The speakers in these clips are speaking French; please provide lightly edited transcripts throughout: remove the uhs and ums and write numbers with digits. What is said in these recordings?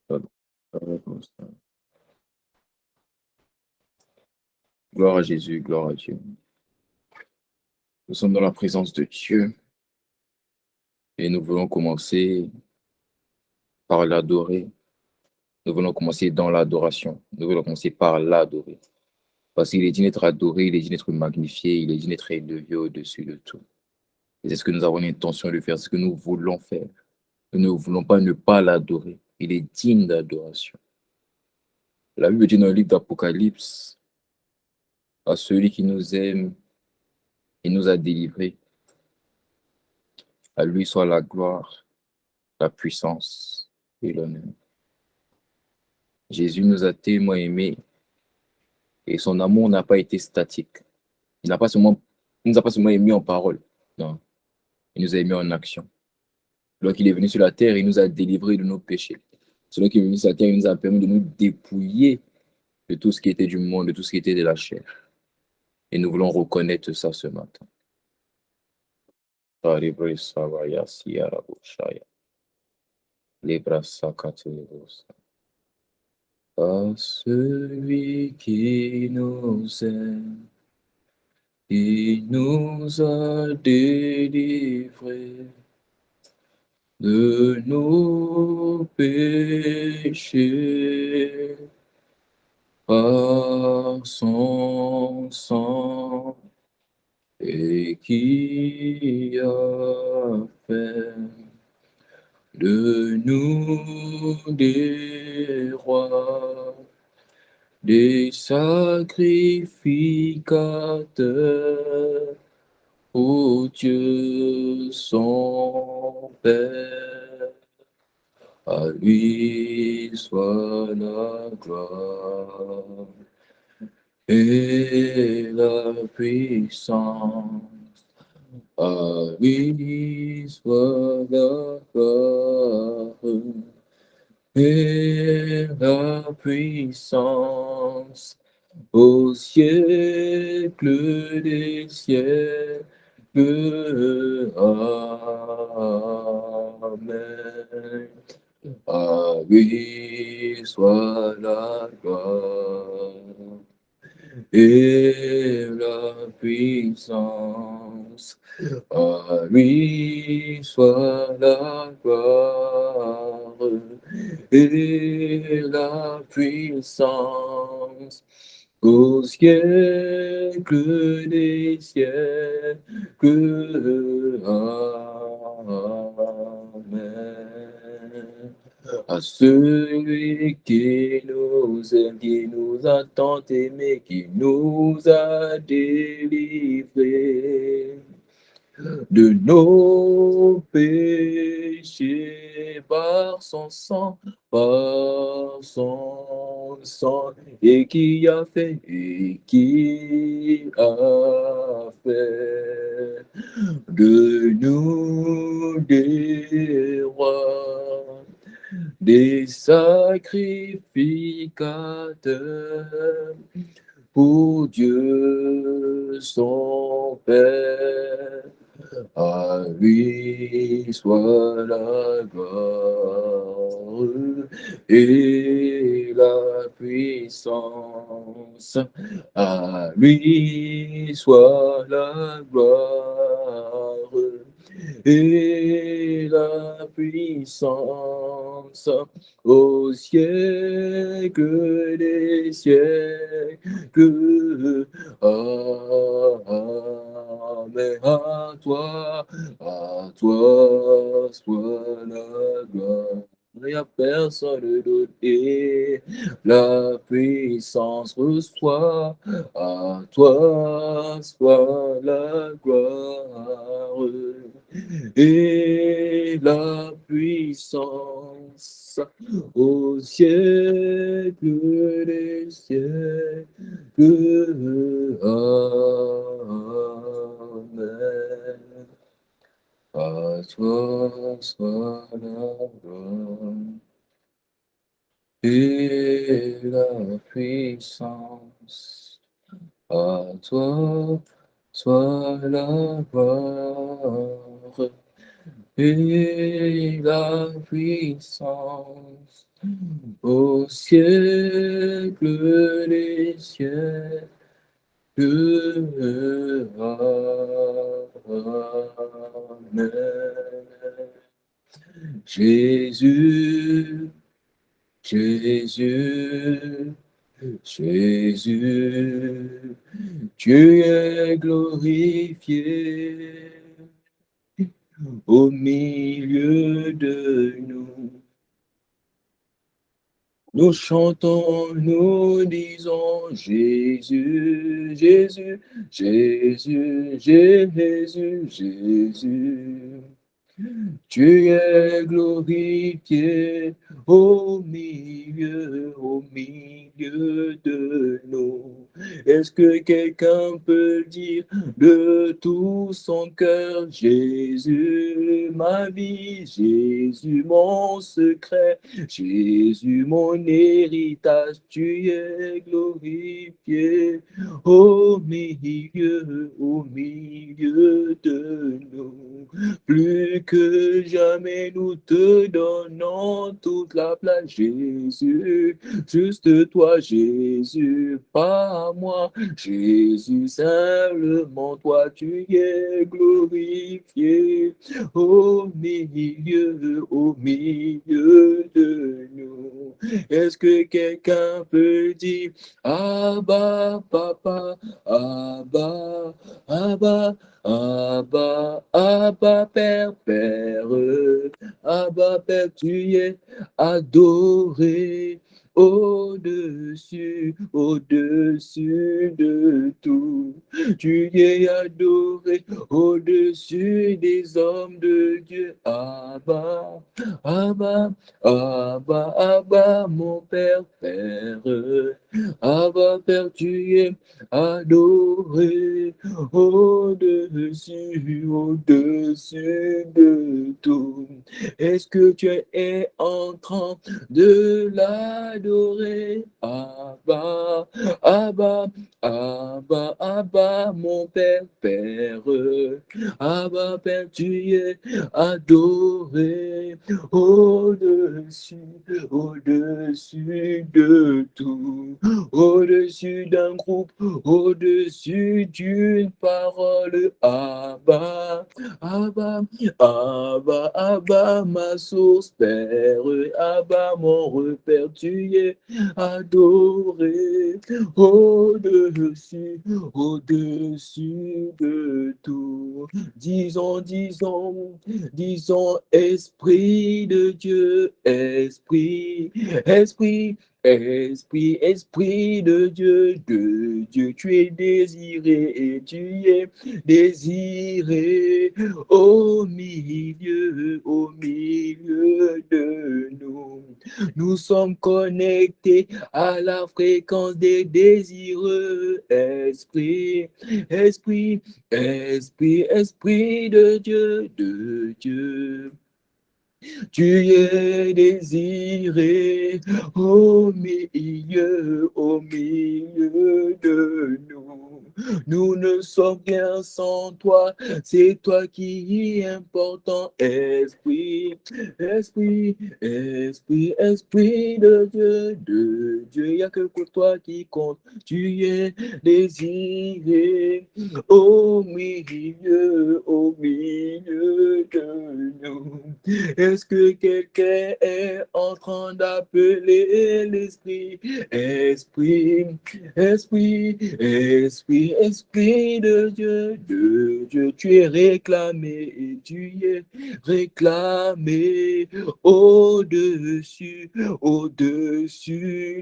Pardon. Gloire à Jésus, gloire à Dieu. Nous sommes dans la présence de Dieu et nous voulons commencer par l'adorer. Nous voulons commencer dans l'adoration. Nous voulons commencer par l'adorer. Parce qu'il est dit d'être adoré, il est dit d'être magnifié, il est dit d'être élevé au-dessus de tout. Et c'est ce que nous avons l'intention de faire, c'est ce que nous voulons faire. Nous ne voulons pas ne pas l'adorer. Il est digne d'adoration. La Bible dit dans le livre d'Apocalypse, à celui qui nous aime et nous a délivrés, à lui soit la gloire, la puissance et l'honneur. Jésus nous a tellement aimés et son amour n'a pas été statique. Il n'a pas seulement, il nous a pas seulement aimés en parole, non, il nous a aimés en action. Lorsqu'il est venu sur la terre, il nous a délivrés de nos péchés. Celui qui est venu sur la terre, il nous a permis de nous dépouiller de tout ce qui était du monde, de tout ce qui était de la chair. Et nous voulons reconnaître ça ce matin. À celui qui nous aime, il nous a délivrés de nos péchés par son sang et qui a fait de nous des rois, des sacrificateurs, ô Dieu son Père. À lui soit la gloire et la puissance. À lui soit la gloire et la puissance au siècle des siècles. Amen. À lui soit la gloire et la puissance. À lui soit la gloire et la puissance au siècle des siècles. Amen. À celui qui nous aime, qui nous a tant aimés, qui nous a délivrés de nos péchés par son sang, et qui a fait de nous des rois, des sacrificateurs pour Dieu son Père. À lui soit la gloire et la puissance. À lui soit la gloire et la puissance au siècle des siècles. Amen. À toi soit la gloire. Il n'y a personne d'autre et la puissance reçoit. À toi soit la gloire et la puissance au siècle des siècles. Amen. À toi soit la gloire et la puissance. À toi soit la gloire et la puissance au siècle des siècles. Amen. Jésus, Jésus, Jésus, tu es glorifié au milieu de nous. Nous chantons, nous disons Jésus, Jésus, Jésus, Jésus, Jésus. Tu es glorifié au milieu de nous. Est-ce que quelqu'un peut dire de tout son cœur, Jésus, ma vie, Jésus, mon secret, Jésus, mon héritage, tu es glorifié au milieu de nous. Plus que jamais nous te donnons toute la place, Jésus, juste toi, Jésus, pas moi, Jésus, simplement toi, tu es glorifié au milieu de nous. Est-ce que quelqu'un peut dire Abba, papa, Abba, Abba, Abba, Abba, Père, Père, Abba, Père, tu es adoré au-dessus de tout. Tu es adoré au-dessus des hommes de Dieu. Abba, Abba, Abba, Abba, mon Père, Père, Abba, Père, tu es adoré au-dessus de tout. Est-ce que tu es en train de l'adorer? Abba, Abba, Abba, Abba, mon Père, Père, Abba, Père, tu es adoré au-dessus de tout, au-dessus d'un groupe, au-dessus d'une parole. Abba, Abba, Abba, Abba, ma source, Père, Abba, mon repère, tu es adoré au-dessus de tout. Disons, Esprit de Dieu, Esprit, Esprit, Esprit, Esprit de Dieu, tu es désiré et tu es désiré au milieu de nous. Nous sommes connectés à la fréquence des désireux. Esprit, Esprit, Esprit, Esprit de Dieu, tu es désiré au milieu de nous. Nous ne sommes rien sans toi, c'est toi qui es important. Esprit, Esprit, Esprit, Esprit de Dieu, il n'y a que pour toi qui compte. Tu es désiré au milieu de nous. Est-ce que quelqu'un est en train d'appeler l'Esprit? Esprit, Esprit, Esprit, Esprit de Dieu, tu es réclamé et tu es réclamé au-dessus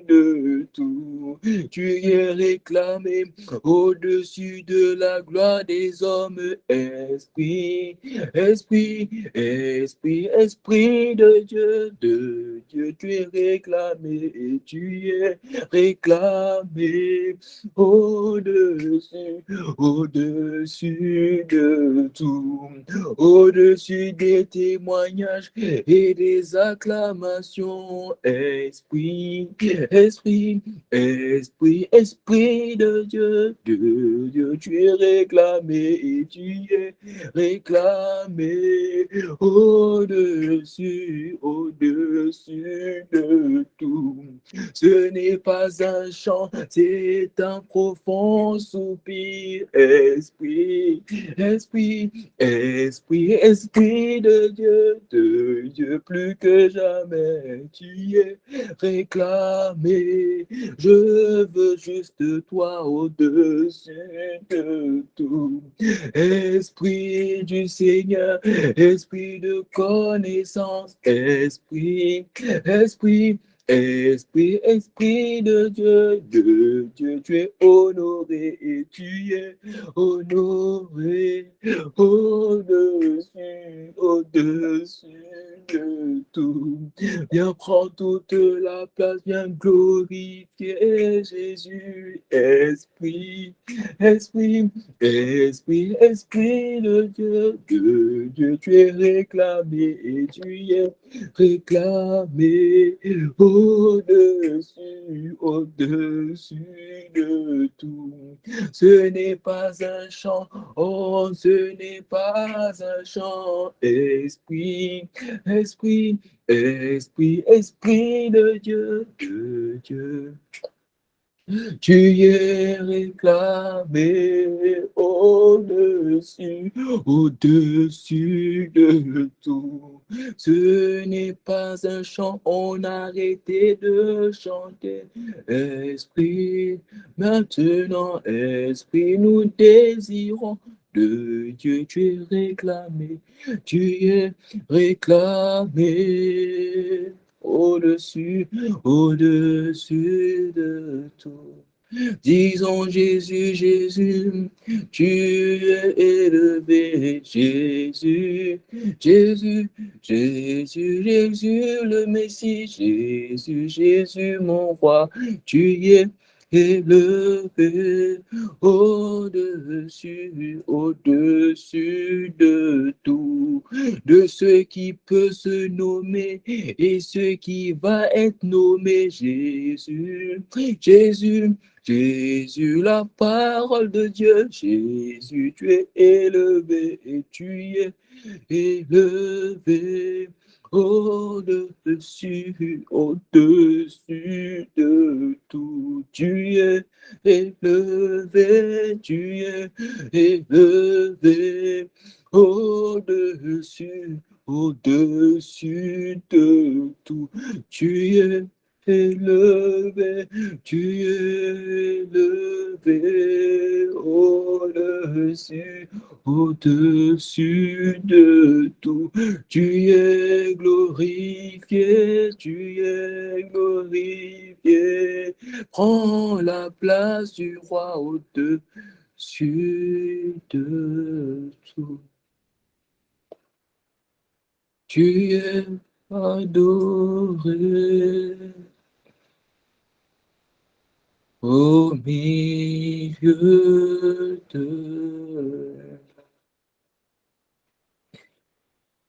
de tout. Tu es réclamé au-dessus de la gloire des hommes. Esprit, Esprit, Esprit, Esprit Esprit de Dieu, tu es réclamé et tu es réclamé au-dessus, au-dessus de tout, au-dessus des témoignages et des acclamations. Esprit, Esprit, Esprit, Esprit de Dieu, tu es réclamé et tu es réclamé au-dessus, au-dessus de tout. Ce n'est pas un chant, c'est un profond soupir. Esprit, Esprit, Esprit, Esprit de Dieu, plus que jamais, tu es réclamé. Je veux juste toi au-dessus de tout. Esprit du Seigneur, Esprit de connaissance, Esprit, Esprit, Esprit, Esprit de Dieu, tu es honoré et tu es honoré au-dessus, au-dessus de tout. Viens prendre toute la place, viens glorifier Jésus, Esprit, Esprit, Esprit, Esprit de Dieu, tu es réclamé et tu es réclamé au-dessus, au-dessus de tout. Ce n'est pas un chant, oh, ce n'est pas un chant, Esprit, Esprit, Esprit, Esprit de Dieu, tu es réclamé au-dessus, au-dessus de tout. Ce n'est pas un chant, on a arrêté de chanter. Esprit, maintenant, Esprit, nous désirons de Dieu, tu es réclamé, tu es réclamé au-dessus, au-dessus de tout. Disons Jésus, Jésus, tu es élevé, Jésus, Jésus, Jésus, Jésus, le Messie, Jésus, Jésus, mon roi, tu es élevé au-dessus, au-dessus de tout, de ce qui peut se nommer et ce qui va être nommé Jésus, Jésus, Jésus, la parole de Dieu, Jésus, tu es élevé et tu es élevé au-dessus, au-dessus de tout. Tu es élevé, tu es élevé au-dessus, au-dessus de tout. Tu es élevé, tu es élevé au-dessus, au-dessus de tout. Tu es glorifié, tu es glorifié. Prends la place du roi au-dessus de tout. Tu es adoré au milieu de...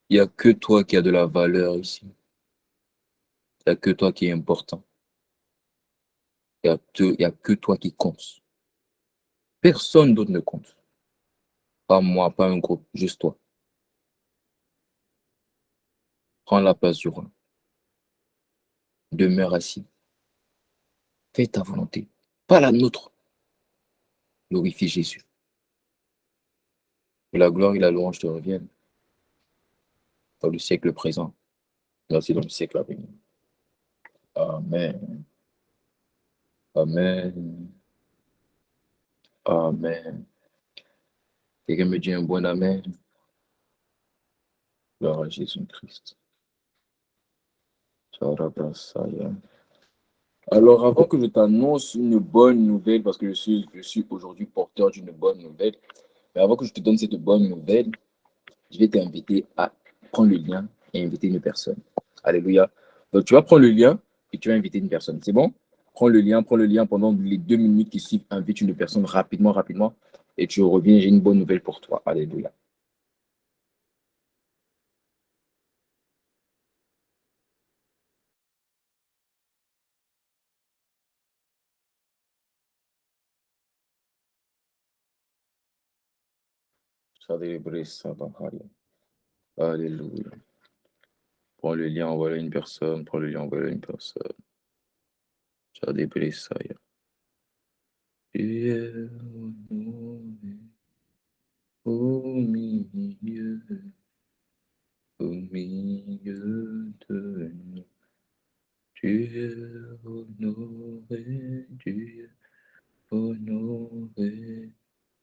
Il n'y a que toi qui as de la valeur ici. Il n'y a que toi qui est important. Il n'y a que toi qui compte. Personne d'autre ne compte. Pas moi, pas un groupe, juste toi. Prends la place du roi. Demeure assis. Fais ta volonté, pas la nôtre. Glorifie Jésus. Que la gloire et la louange te reviennent dans le siècle présent, mais aussi dans le siècle à venir. Amen. Amen. Amen. Quelqu'un me dit un bon amen. Gloire à Jésus-Christ. Alors, avant que je t'annonce une bonne nouvelle, parce que je suis aujourd'hui porteur d'une bonne nouvelle, mais avant que je te donne cette bonne nouvelle, je vais t'inviter à prendre le lien et inviter une personne. Alléluia. Donc, tu vas prendre le lien et tu vas inviter une personne. C'est bon? Prends le lien pendant les 2 minutes qui suivent. Invite une personne rapidement, rapidement. Et tu reviens, j'ai une bonne nouvelle pour toi. Alléluia. Alléluia. Prends le lien, envoie une personne. Prends le lien, envoie une personne. Shadebresaya. Tu es milieu, au milieu de nous. Tu es honoré, tu es honoré,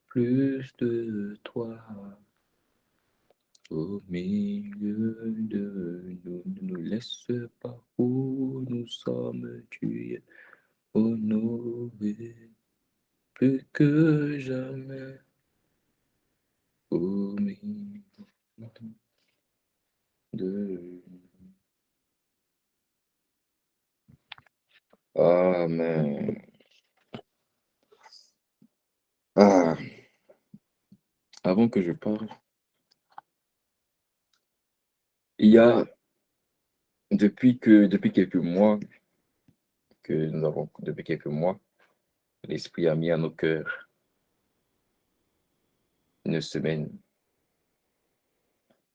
plus de toi. Au milieu de nous, ne nous laisse pas où nous sommes, tu es honoré, plus que jamais. Au milieu de nous. Amen. Ah, avant que je parle, il y a depuis quelques mois depuis quelques mois, l'Esprit a mis à nos cœurs une semaine,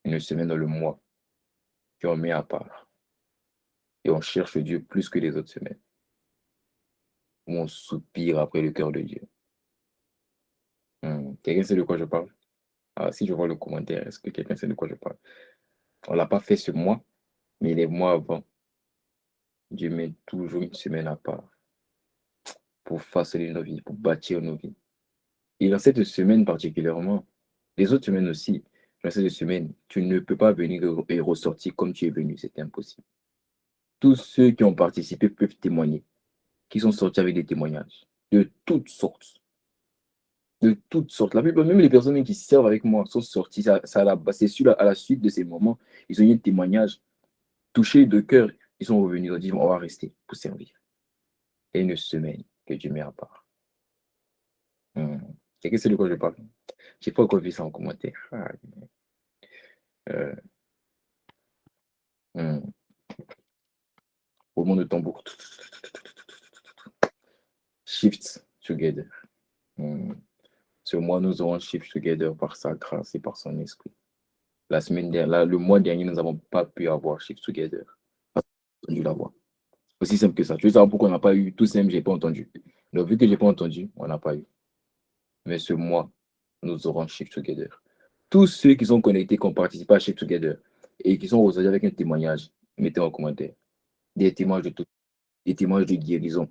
une semaine dans le mois qu'on met à part et on cherche Dieu plus que les autres semaines, où on soupire après le cœur de Dieu. Quelqu'un sait de quoi je parle? Ah, si je vois le commentaire, est-ce que quelqu'un sait de quoi je parle? On ne l'a pas fait ce mois, mais les mois avant, Dieu met toujours une semaine à part pour façonner nos vies, pour bâtir nos vies. Et dans cette semaine particulièrement, les autres semaines aussi, dans cette semaine, tu ne peux pas venir et ressortir comme tu es venu, c'est impossible. Tous ceux qui ont participé peuvent témoigner, qui sont sortis avec des témoignages de toutes sortes. De toutes sortes. La plupart, même les personnes qui servent avec moi sont sorties. C'est à la suite de ces moments, ils ont eu un témoignage touché de cœur. Ils sont revenus, ils ont dit on va rester pour servir. Et une semaine que Dieu met à part. Quelqu'un sait de quoi je parle? Je n'ai pas encore vu ça en commentaire. Euh, hum, Roulement de tambour. Shift together. Ce mois, nous aurons shift together par sa grâce et par son esprit. La semaine dernière, le mois dernier, nous n'avons pas pu avoir shift together. On a dû l'avoir. Aussi simple que ça. Tu veux savoir pourquoi on n'a pas eu? Tout simple, j'ai pas entendu. Donc, vu que j'ai pas entendu, on n'a pas eu. Mais ce mois, nous aurons shift together. Tous ceux qui sont connectés, qui ont participé à shift together et qui sont ressortis avec un témoignage, mettez en commentaire. Des témoignages de tout, des témoignages de guérison.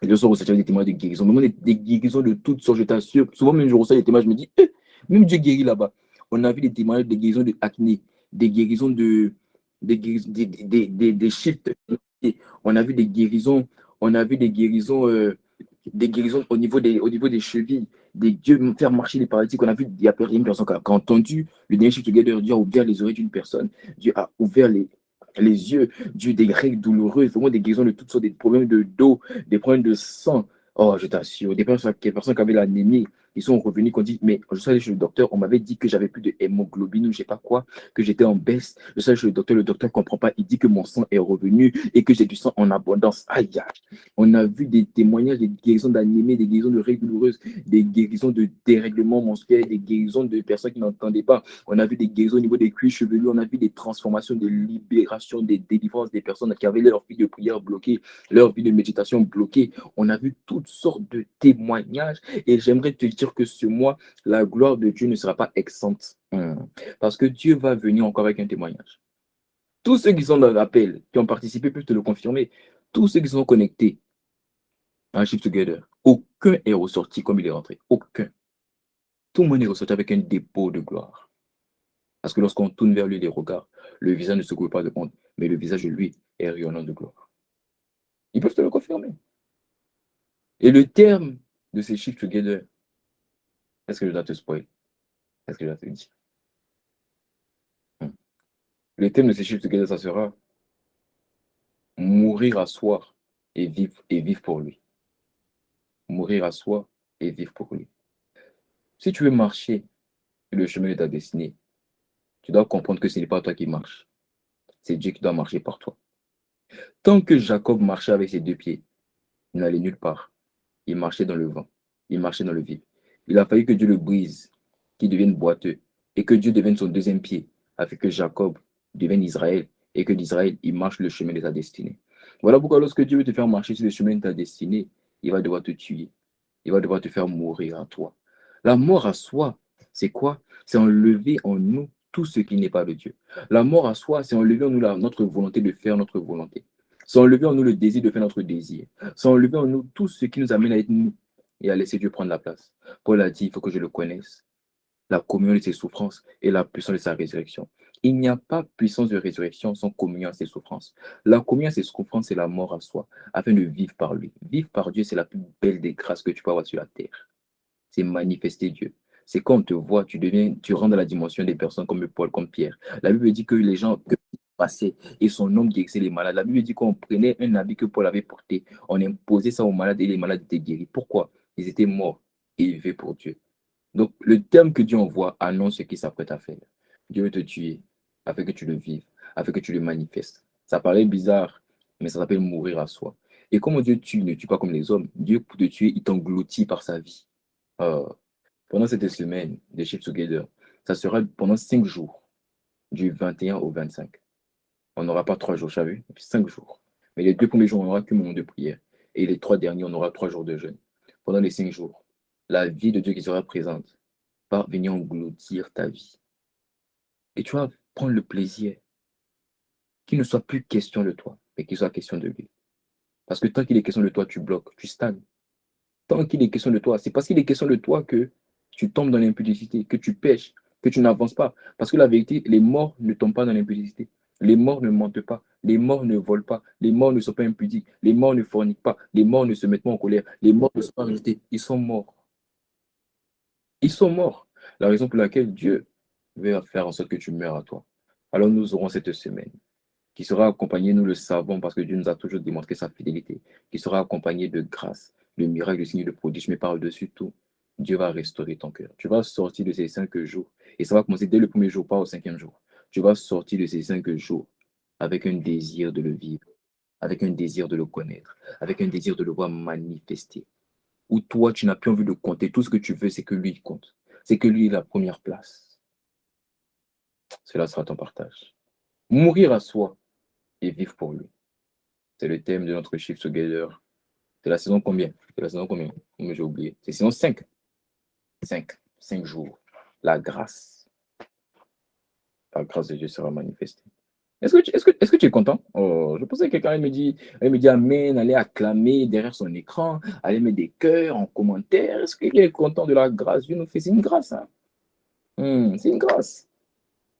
Et je sors ressortis avec des témoignages de guérison. Même des guérisons de toutes sortes, je t'assure. Souvent, même je reçois des témoignages, je me dis, même Dieu guérit là-bas. On a vu des témoignages de guérison de acné, des guérisons des shifts. On a vu des guérisons, on a vu des guérisons au niveau des chevilles, des Dieu faire marcher les paralytiques. On a vu, il y a une personne qui a entendu le dernier shift together, Dieu a ouvert les oreilles d'une personne, Dieu a ouvert les yeux, Dieu des règles douloureuses, vraiment des guérisons de toutes sortes, des problèmes de dos, des problèmes de sang. Oh, je t'assure, des personnes qui avaient l'anémie, ils sont revenus, qui ont dit, mais je suis allé chez le docteur, on m'avait dit que j'avais plus de hémoglobine ou je sais pas quoi, que j'étais en baisse. Je suis allé chez le docteur ne comprend pas, il dit que mon sang est revenu et que j'ai du sang en abondance. Aïe, aïe. On a vu des témoignages, des guérisons d'anémie, des guérisons de règles douloureuses, des guérisons de dérèglements menstruels, des guérisons de personnes qui n'entendaient pas. On a vu des guérisons au niveau des cuirs chevelus, on a vu des transformations, des libérations, des délivrances des personnes qui avaient leur vie de prière bloquée, leur vie de méditation bloquée. On a vu toutes sortes de témoignages et j'aimerais te dire que ce mois, la gloire de Dieu ne sera pas exempte. Parce que Dieu va venir encore avec un témoignage. Tous ceux qui sont dans l'appel, qui ont participé, peuvent te le confirmer. Tous ceux qui sont connectés à un Shift Together, aucun est ressorti comme il est rentré. Aucun. Tout le monde est ressorti avec un dépôt de gloire. Parce que lorsqu'on tourne vers lui les regards, le visage ne se couvre pas de honte, mais le visage de lui est rayonnant de gloire. Ils peuvent te le confirmer. Et le terme de ces Shift Together, est-ce que je dois te spoil? Est-ce que je dois te dire? Le thème de ces chiffres together, ça sera mourir à soi et vivre pour lui. Mourir à soi et vivre pour lui. Si tu veux marcher le chemin de ta destinée, tu dois comprendre que ce n'est pas toi qui marches. C'est Dieu qui doit marcher par toi. Tant que Jacob marchait avec ses deux pieds, il n'allait nulle part. Il marchait dans le vent. Il marchait dans le vide. Il a fallu que Dieu le brise, qu'il devienne boiteux, et que Dieu devienne son deuxième pied, afin que Jacob devienne Israël, et que d'Israël, il marche le chemin de ta destinée. Voilà pourquoi lorsque Dieu veut te faire marcher sur le chemin de ta destinée, il va devoir te tuer. Il va devoir te faire mourir à toi. La mort à soi, c'est quoi? C'est enlever en nous tout ce qui n'est pas de Dieu. La mort à soi, c'est enlever en nous notre volonté de faire notre volonté. C'est enlever en nous le désir de faire notre désir. C'est enlever en nous tout ce qui nous amène à être nous et à laisser Dieu prendre la place. Paul a dit, il faut que je le connaisse, la communion de ses souffrances et la puissance de sa résurrection. Il n'y a pas puissance de résurrection sans communion à ses souffrances. La communion à ses souffrances, c'est la mort à soi, afin de vivre par lui. Vivre par Dieu, c'est la plus belle des grâces que tu peux avoir sur la terre. C'est manifester Dieu. C'est quand on te voit, tu rentres dans la dimension des personnes comme Paul, comme Pierre. La Bible dit que les gens que passaient et son homme guérissait les malades. La Bible dit qu'on prenait un habit que Paul avait porté, on imposait ça aux malades et les malades étaient guéris. Pourquoi? Ils étaient morts et ils vivaient pour Dieu. Donc, le terme que Dieu envoie annonce ce qu'il s'apprête à faire. Dieu veut te tuer afin que tu le vives, afin que tu le manifestes. Ça paraît bizarre, mais ça s'appelle mourir à soi. Et comme Dieu tue, ne tue pas comme les hommes. Dieu, pour te tuer, il t'engloutit par sa vie. Euh, Pendant cette semaine de Shift Together, ça sera pendant 5 jours, du 21 au 25. On n'aura pas 3 jours, tu as vu? 5 jours. Mais les 2 premiers jours, on n'aura qu'un moment de prière. Et les 3 derniers, on aura 3 jours de jeûne. Pendant les 5 jours, la vie de Dieu qui sera présente va venir engloutir ta vie. Et tu vas prendre le plaisir qu'il ne soit plus question de toi, mais qu'il soit question de lui. Parce que tant qu'il est question de toi, tu bloques, tu stagnes. Tant qu'il est question de toi, c'est parce qu'il est question de toi que tu tombes dans l'impudicité, que tu pêches, que tu n'avances pas. Parce que la vérité, les morts ne tombent pas dans l'impudicité. Les morts ne mentent pas. Les morts ne volent pas. Les morts ne sont pas impudiques. Les morts ne forniquent pas. Les morts ne se mettent pas en colère. Les morts ne sont pas rejetés. Ils sont morts. Ils sont morts. La raison pour laquelle Dieu veut faire en sorte que tu meurs à toi. Alors nous aurons cette semaine qui sera accompagné, nous le savons, parce que Dieu nous a toujours démontré sa fidélité, qui sera accompagné de grâce, de miracles, de signes, de prodiges, mais par-dessus tout, Dieu va restaurer ton cœur. Tu vas sortir de ces 5 jours, et ça va commencer dès le premier jour, pas au 5e jour. Tu vas sortir de ces 5 jours avec un désir de le vivre, avec un désir de le connaître, avec un désir de le voir manifester. Où toi, tu n'as plus envie de compter. Tout ce que tu veux, c'est que lui il compte. C'est que lui ait la première place. Cela sera ton partage. Mourir à soi et vivre pour lui. C'est le thème de notre Shift Together. C'est la saison combien? C'est la saison combien? J'ai oublié. C'est saison 5. 5. 5 jours. La grâce. La grâce de Dieu sera manifestée. Est-ce que tu es content? Oh, je pensais que quelqu'un elle me dit Amen, allez acclamer derrière son écran, allez mettre des cœurs en commentaire. Est-ce qu'il est content de la grâce? Dieu nous fait, c'est une grâce. Hein? C'est une grâce.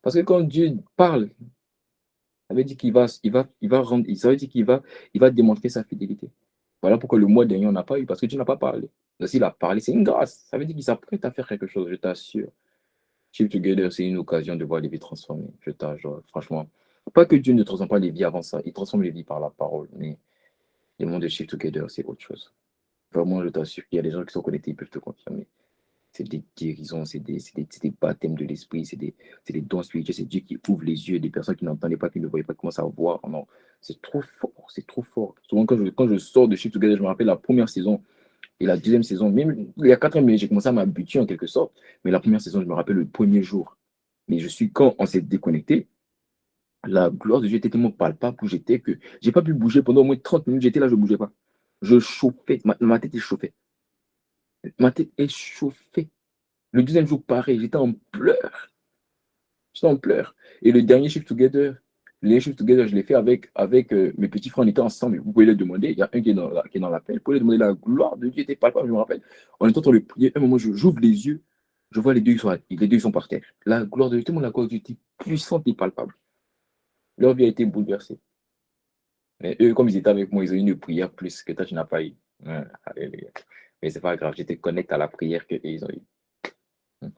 Parce que quand Dieu parle, ça veut dire qu'il va rendre, ça veut dire qu'il va démontrer sa fidélité. Voilà pourquoi le mois dernier, on n'a pas eu, parce que tu n'as pas parlé. Donc, s'il a parlé, c'est une grâce. Ça veut dire qu'il s'apprête à faire quelque chose, je t'assure. Shift Together, c'est une occasion de voir les vies transformées. Je t'assure, franchement. Pas que Dieu ne transforme pas les vies avant ça, il transforme les vies par la parole. Mais le monde de Shift Together, c'est autre chose. Vraiment, je t'assure qu'il y a des gens qui sont connectés, ils peuvent te confirmer. C'est des guérisons, c'est des baptêmes de l'esprit, c'est des dons spirituels, c'est Dieu qui ouvre les yeux des personnes qui n'entendaient pas, qui ne voyaient pas, qui commencent à voir. Non, c'est trop fort, c'est trop fort. Souvent, quand je sors de Shift Together, je me rappelle la première saison et la deuxième saison, même il y a 4 ans, j'ai commencé à m'habituer en quelque sorte. Mais la première saison, je me rappelle le premier jour. Mais quand on s'est déconnecté, la gloire de Dieu était tellement palpable où j'étais que j'ai pas pu bouger pendant au moins 30 minutes. J'étais là, je ne bougeais pas. Je chauffais, ma tête est chauffée. Ma tête est chauffée. Le deuxième jour, pareil, j'étais en pleurs. J'étais en pleurs. Et le dernier Shift Together, les Shift Together, je l'ai fait avec mes petits frères, on était ensemble. Vous pouvez le demander. Il y a un qui est dans l'appel. Vous pouvez le demander. La gloire de Dieu était palpable, je me rappelle. On est en train de prier. Un moment, j'ouvre les yeux. Je vois les deux, ils sont par terre. La gloire de Dieu, tellement la gloire de Dieu était puissante et palpable. Leur vie a été bouleversée. Mais eux, comme ils étaient avec moi, ils ont eu une prière plus que toi, tu n'as pas eu. Ouais, alléluia. Mais c'est pas grave, j'étais connecté à la prière qu'ils ont eu.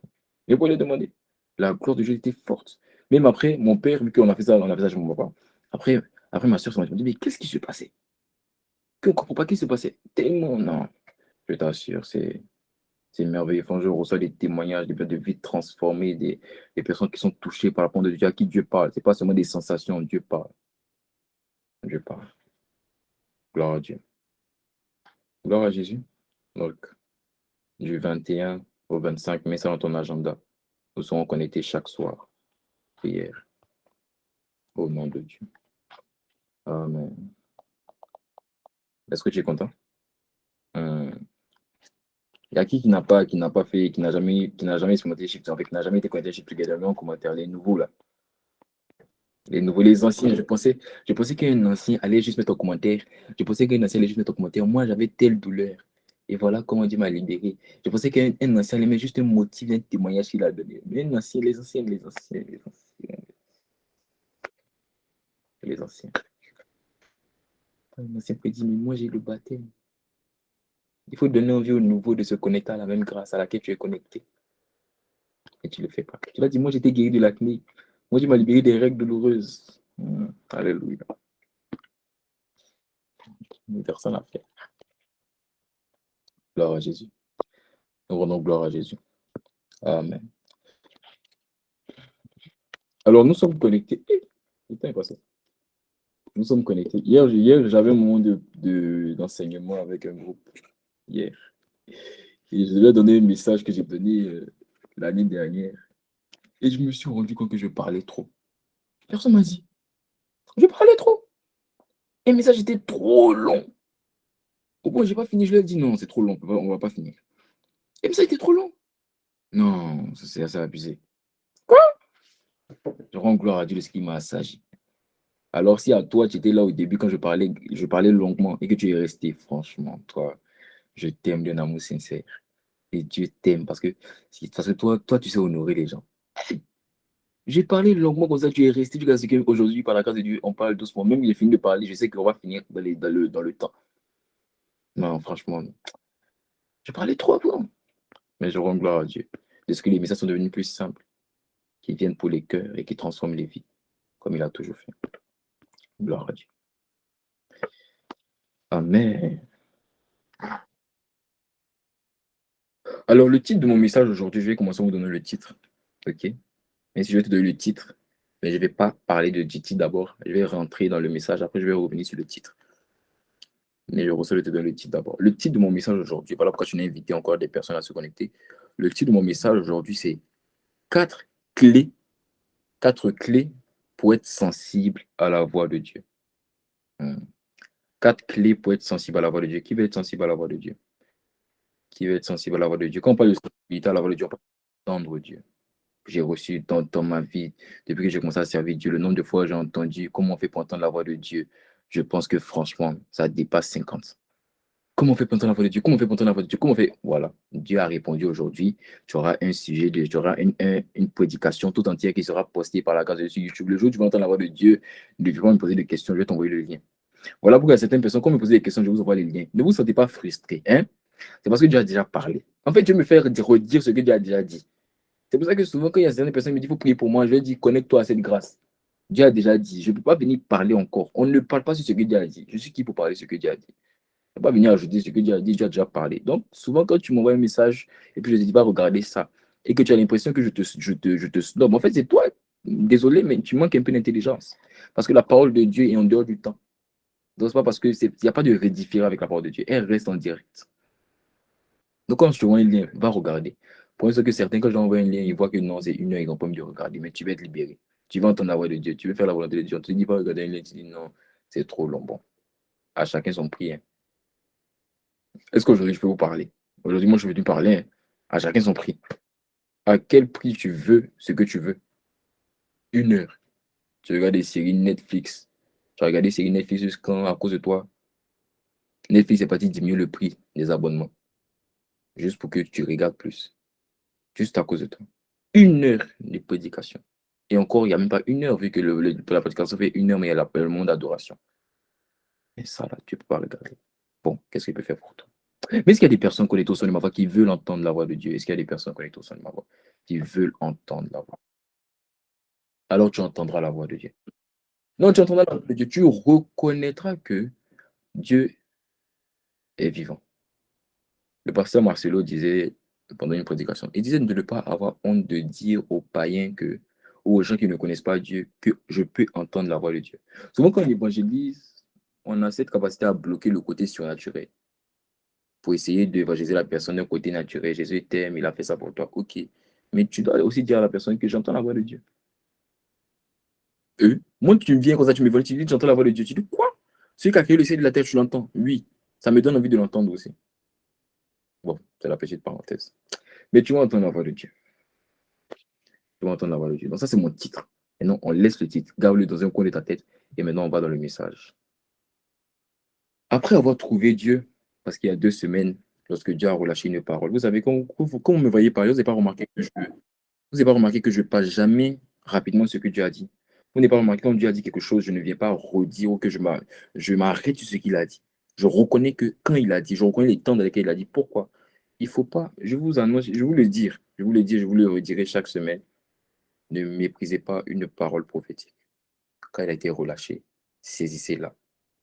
Mais pour les demander, la gloire de Dieu était forte. Même après, mon père, vu qu'on a fait ça chez mon papa. Après ma soeur, m'a dit, mais qu'est-ce qui se passait? Qu'on ne comprend pas ce qui se passait. Tellement, non. Je t'assure, c'est merveilleux. Quand je reçois des témoignages, des vies transformées, des personnes qui sont touchées par la parole de Dieu, à qui Dieu parle. Ce n'est pas seulement des sensations, Dieu parle. Dieu parle. Gloire à Dieu. Gloire à Jésus. Donc, du 21 au 25, mets ça dans ton agenda. Nous serons connectés chaque soir. Prière. Au nom de Dieu. Amen. Est-ce que tu es content? Il y a qui n'a pas fait, qui n'a jamais expérimenté Shift, en fait, qui n'a jamais été connecté Shift Together, mais en commentaire, les nouveaux là. Les nouveaux, les anciens, je pensais qu'un ancien allait juste mettre en commentaire. Je pensais qu'un ancien allait juste mettre en commentaire. Moi, j'avais telle douleur. Et voilà comment Dieu m'a libéré. Je pensais qu'un ancien allait mettre juste un motif, un témoignage qu'il a donné. Mais un ancien, les anciens, les anciens, les anciens, les anciens. Un ancien peut dire, mais moi, j'ai le baptême. Il faut donner envie aux nouveaux de se connecter à la même grâce à laquelle tu es connecté. Et tu ne le fais pas. Tu vas dire, moi, j'étais guéri de l'acné. Moi, tu m'as libéré des règles douloureuses. Alléluia. Une personne à faire. Gloire à Jésus. Nous rendons gloire à Jésus. Amen. Alors, nous sommes connectés. Putain, quoi ça? Nous sommes connectés. Hier j'avais un moment d'enseignement avec un groupe. Hier. Et je devais donner un message que j'ai donné l'année dernière. Et je me suis rendu compte que je parlais trop. Personne m'a dit. Je parlais trop. Et le message était trop long. Au point, j'ai pas fini. Je lui ai dit non, c'est trop long. On va pas finir. Et le message était trop long. Non, c'est assez abusé. Quoi? Je rends gloire à Dieu de ce qu'il m'a assagi. Alors, si à toi, tu étais là au début quand je parlais longuement et que tu es resté, franchement, toi, je t'aime d'un amour sincère. Et Dieu t'aime parce que toi, tu sais honorer les gens. J'ai parlé longuement comme ça, tu es resté jusqu'à ce qu'aujourd'hui, par la grâce de Dieu, on parle doucement. Même il est fini de parler, je sais qu'on va finir dans le temps. Non, franchement, je parlais trop avant. Mais je rends gloire à Dieu. De ce que les messages sont devenus plus simples, qui viennent pour les cœurs et qui transforment les vies, comme il a toujours fait. Gloire à Dieu. Amen. Alors, le titre de mon message aujourd'hui, je vais commencer à vous donner le titre. OK? Mais si je vais te donner le titre, mais je ne vais pas parler du titre d'abord. Je vais rentrer dans le message, après je vais revenir sur le titre. Mais je reçois de te donner le titre d'abord. Le titre de mon message aujourd'hui, voilà pourquoi tu n'as invité encore des personnes à se connecter. Le titre de mon message aujourd'hui, c'est 4 clés, 4 clés pour être sensible à la voix de Dieu. 4 clés pour être sensible à la voix de Dieu. Qui veut être sensible à la voix de Dieu? Qui veut être sensible à la voix de Dieu? Quand on parle de sensibilité à la voix de Dieu, on parle d'entendre Dieu. J'ai reçu dans ma vie, depuis que j'ai commencé à servir Dieu, le nombre de fois où j'ai entendu comment on fait pour entendre la voix de Dieu, je pense que franchement, ça dépasse 50. Comment on fait pour entendre la voix de Dieu? Comment on fait pour entendre la voix de Dieu? Comment on fait? Voilà. Dieu a répondu aujourd'hui. Tu auras un sujet, tu auras une prédication tout entière qui sera postée par la grâce de Dieu sur YouTube. Le jour où tu vas entendre la voix de Dieu, ne vas pas me poser des questions, je vais t'envoyer le lien. Voilà pourquoi certaines personnes, quand me posent des questions, je vous envoie les liens. Ne vous sentez pas frustré. Hein? C'est parce que Dieu a déjà parlé. En fait, Dieu me fait redire ce que Dieu a déjà dit. C'est pour ça que souvent, quand il y a certaines personnes qui me disent, il faut prier pour moi, je vais dire, connecte-toi à cette grâce. Dieu a déjà dit, je ne peux pas venir parler encore. On ne parle pas sur ce que Dieu a dit. Je suis qui pour parler sur ce que Dieu a dit? Je ne peux pas venir ajouter ce que Dieu a dit, Dieu a déjà parlé. Donc, souvent, quand tu m'envoies un message et puis je te dis, va regarder ça, et que tu as l'impression que je te snob, en fait, c'est toi. Désolé, mais tu manques un peu d'intelligence. Parce que la parole de Dieu est en dehors du temps. Donc, c'est pas parce qu'il n'y a pas de redifférer avec la parole de Dieu. Elle reste en direct. Donc, quand je te vois un lien, va regarder. Pour ça que certains, quand j'envoie un lien, ils voient que non, c'est 1 heure, ils n'ont pas envie de regarder, mais tu vas être libéré. Tu vas entendre la voix de Dieu, tu veux faire la volonté de Dieu. On te dit pas regarder un lien, tu dis non, c'est trop long. Bon, à chacun son prix. Hein. Est-ce qu'aujourd'hui, je peux vous parler? Aujourd'hui, moi, je veux te parler. Hein. À chacun son prix. À quel prix tu veux ce que tu veux? 1 heure. Tu regardes des séries Netflix. Tu as regardé des séries Netflix jusqu'à à cause de toi. Netflix est parti diminuer le prix des abonnements. Juste pour que tu regardes plus. Juste à cause de toi. 1 heure de prédication. Et encore, il n'y a même pas 1 heure, vu que la prédication fait 1 heure, mais elle appelle le monde d'adoration. Et ça, là, tu ne peux pas regarder. Bon, qu'est-ce qu'il peut faire pour toi? Mais est-ce qu'il y a des personnes connectées au son de ma voix qui veulent entendre la voix de Dieu? Est-ce qu'il y a des personnes connectées au son de ma voix qui veulent entendre la voix? alors tu entendras la voix de Dieu. Non, tu entendras la voix de Dieu, tu reconnaîtras que Dieu est vivant. Le pasteur Marcelo disait pendant une prédication, il disait de ne pas avoir honte de dire aux païens ou aux gens qui ne connaissent pas Dieu que je peux entendre la voix de Dieu. Souvent, quand on évangélise, on a cette capacité à bloquer le côté surnaturel pour essayer d'évangéliser la personne d'un côté naturel. Jésus t'aime, il a fait ça pour toi. Ok. Mais tu dois aussi dire à la personne que j'entends la voix de Dieu. Moi, tu viens comme ça, tu m'évangélises, tu dis j'entends la voix de Dieu. Tu dis quoi? Celui qui a créé le ciel et la terre, tu l'entends? Oui. Ça me donne envie de l'entendre aussi. Bon, c'est la petite parenthèse. Mais tu vas entendre la voix de Dieu. Tu vas entendre la voix de Dieu. Donc ça, c'est mon titre. Maintenant, on laisse le titre, garde-le dans un coin de ta tête, et maintenant, on va dans le message. Après avoir trouvé Dieu, parce qu'il y a 2 semaines, lorsque Dieu a relâché une parole, vous savez, quand vous me voyez parler, vous n'avez pas remarqué que je ne passe jamais rapidement ce que Dieu a dit. Vous n'avez pas remarqué quand Dieu a dit quelque chose, je ne viens pas redire ou que je m'arrête sur ce qu'il a dit. Je reconnais que quand il a dit, je reconnais les temps dans lesquels il a dit. Pourquoi? Il ne faut pas, je vous annonce, je vais vous le dire, je vous le redirai chaque semaine. Ne méprisez pas une parole prophétique. Quand elle a été relâchée, saisissez-la.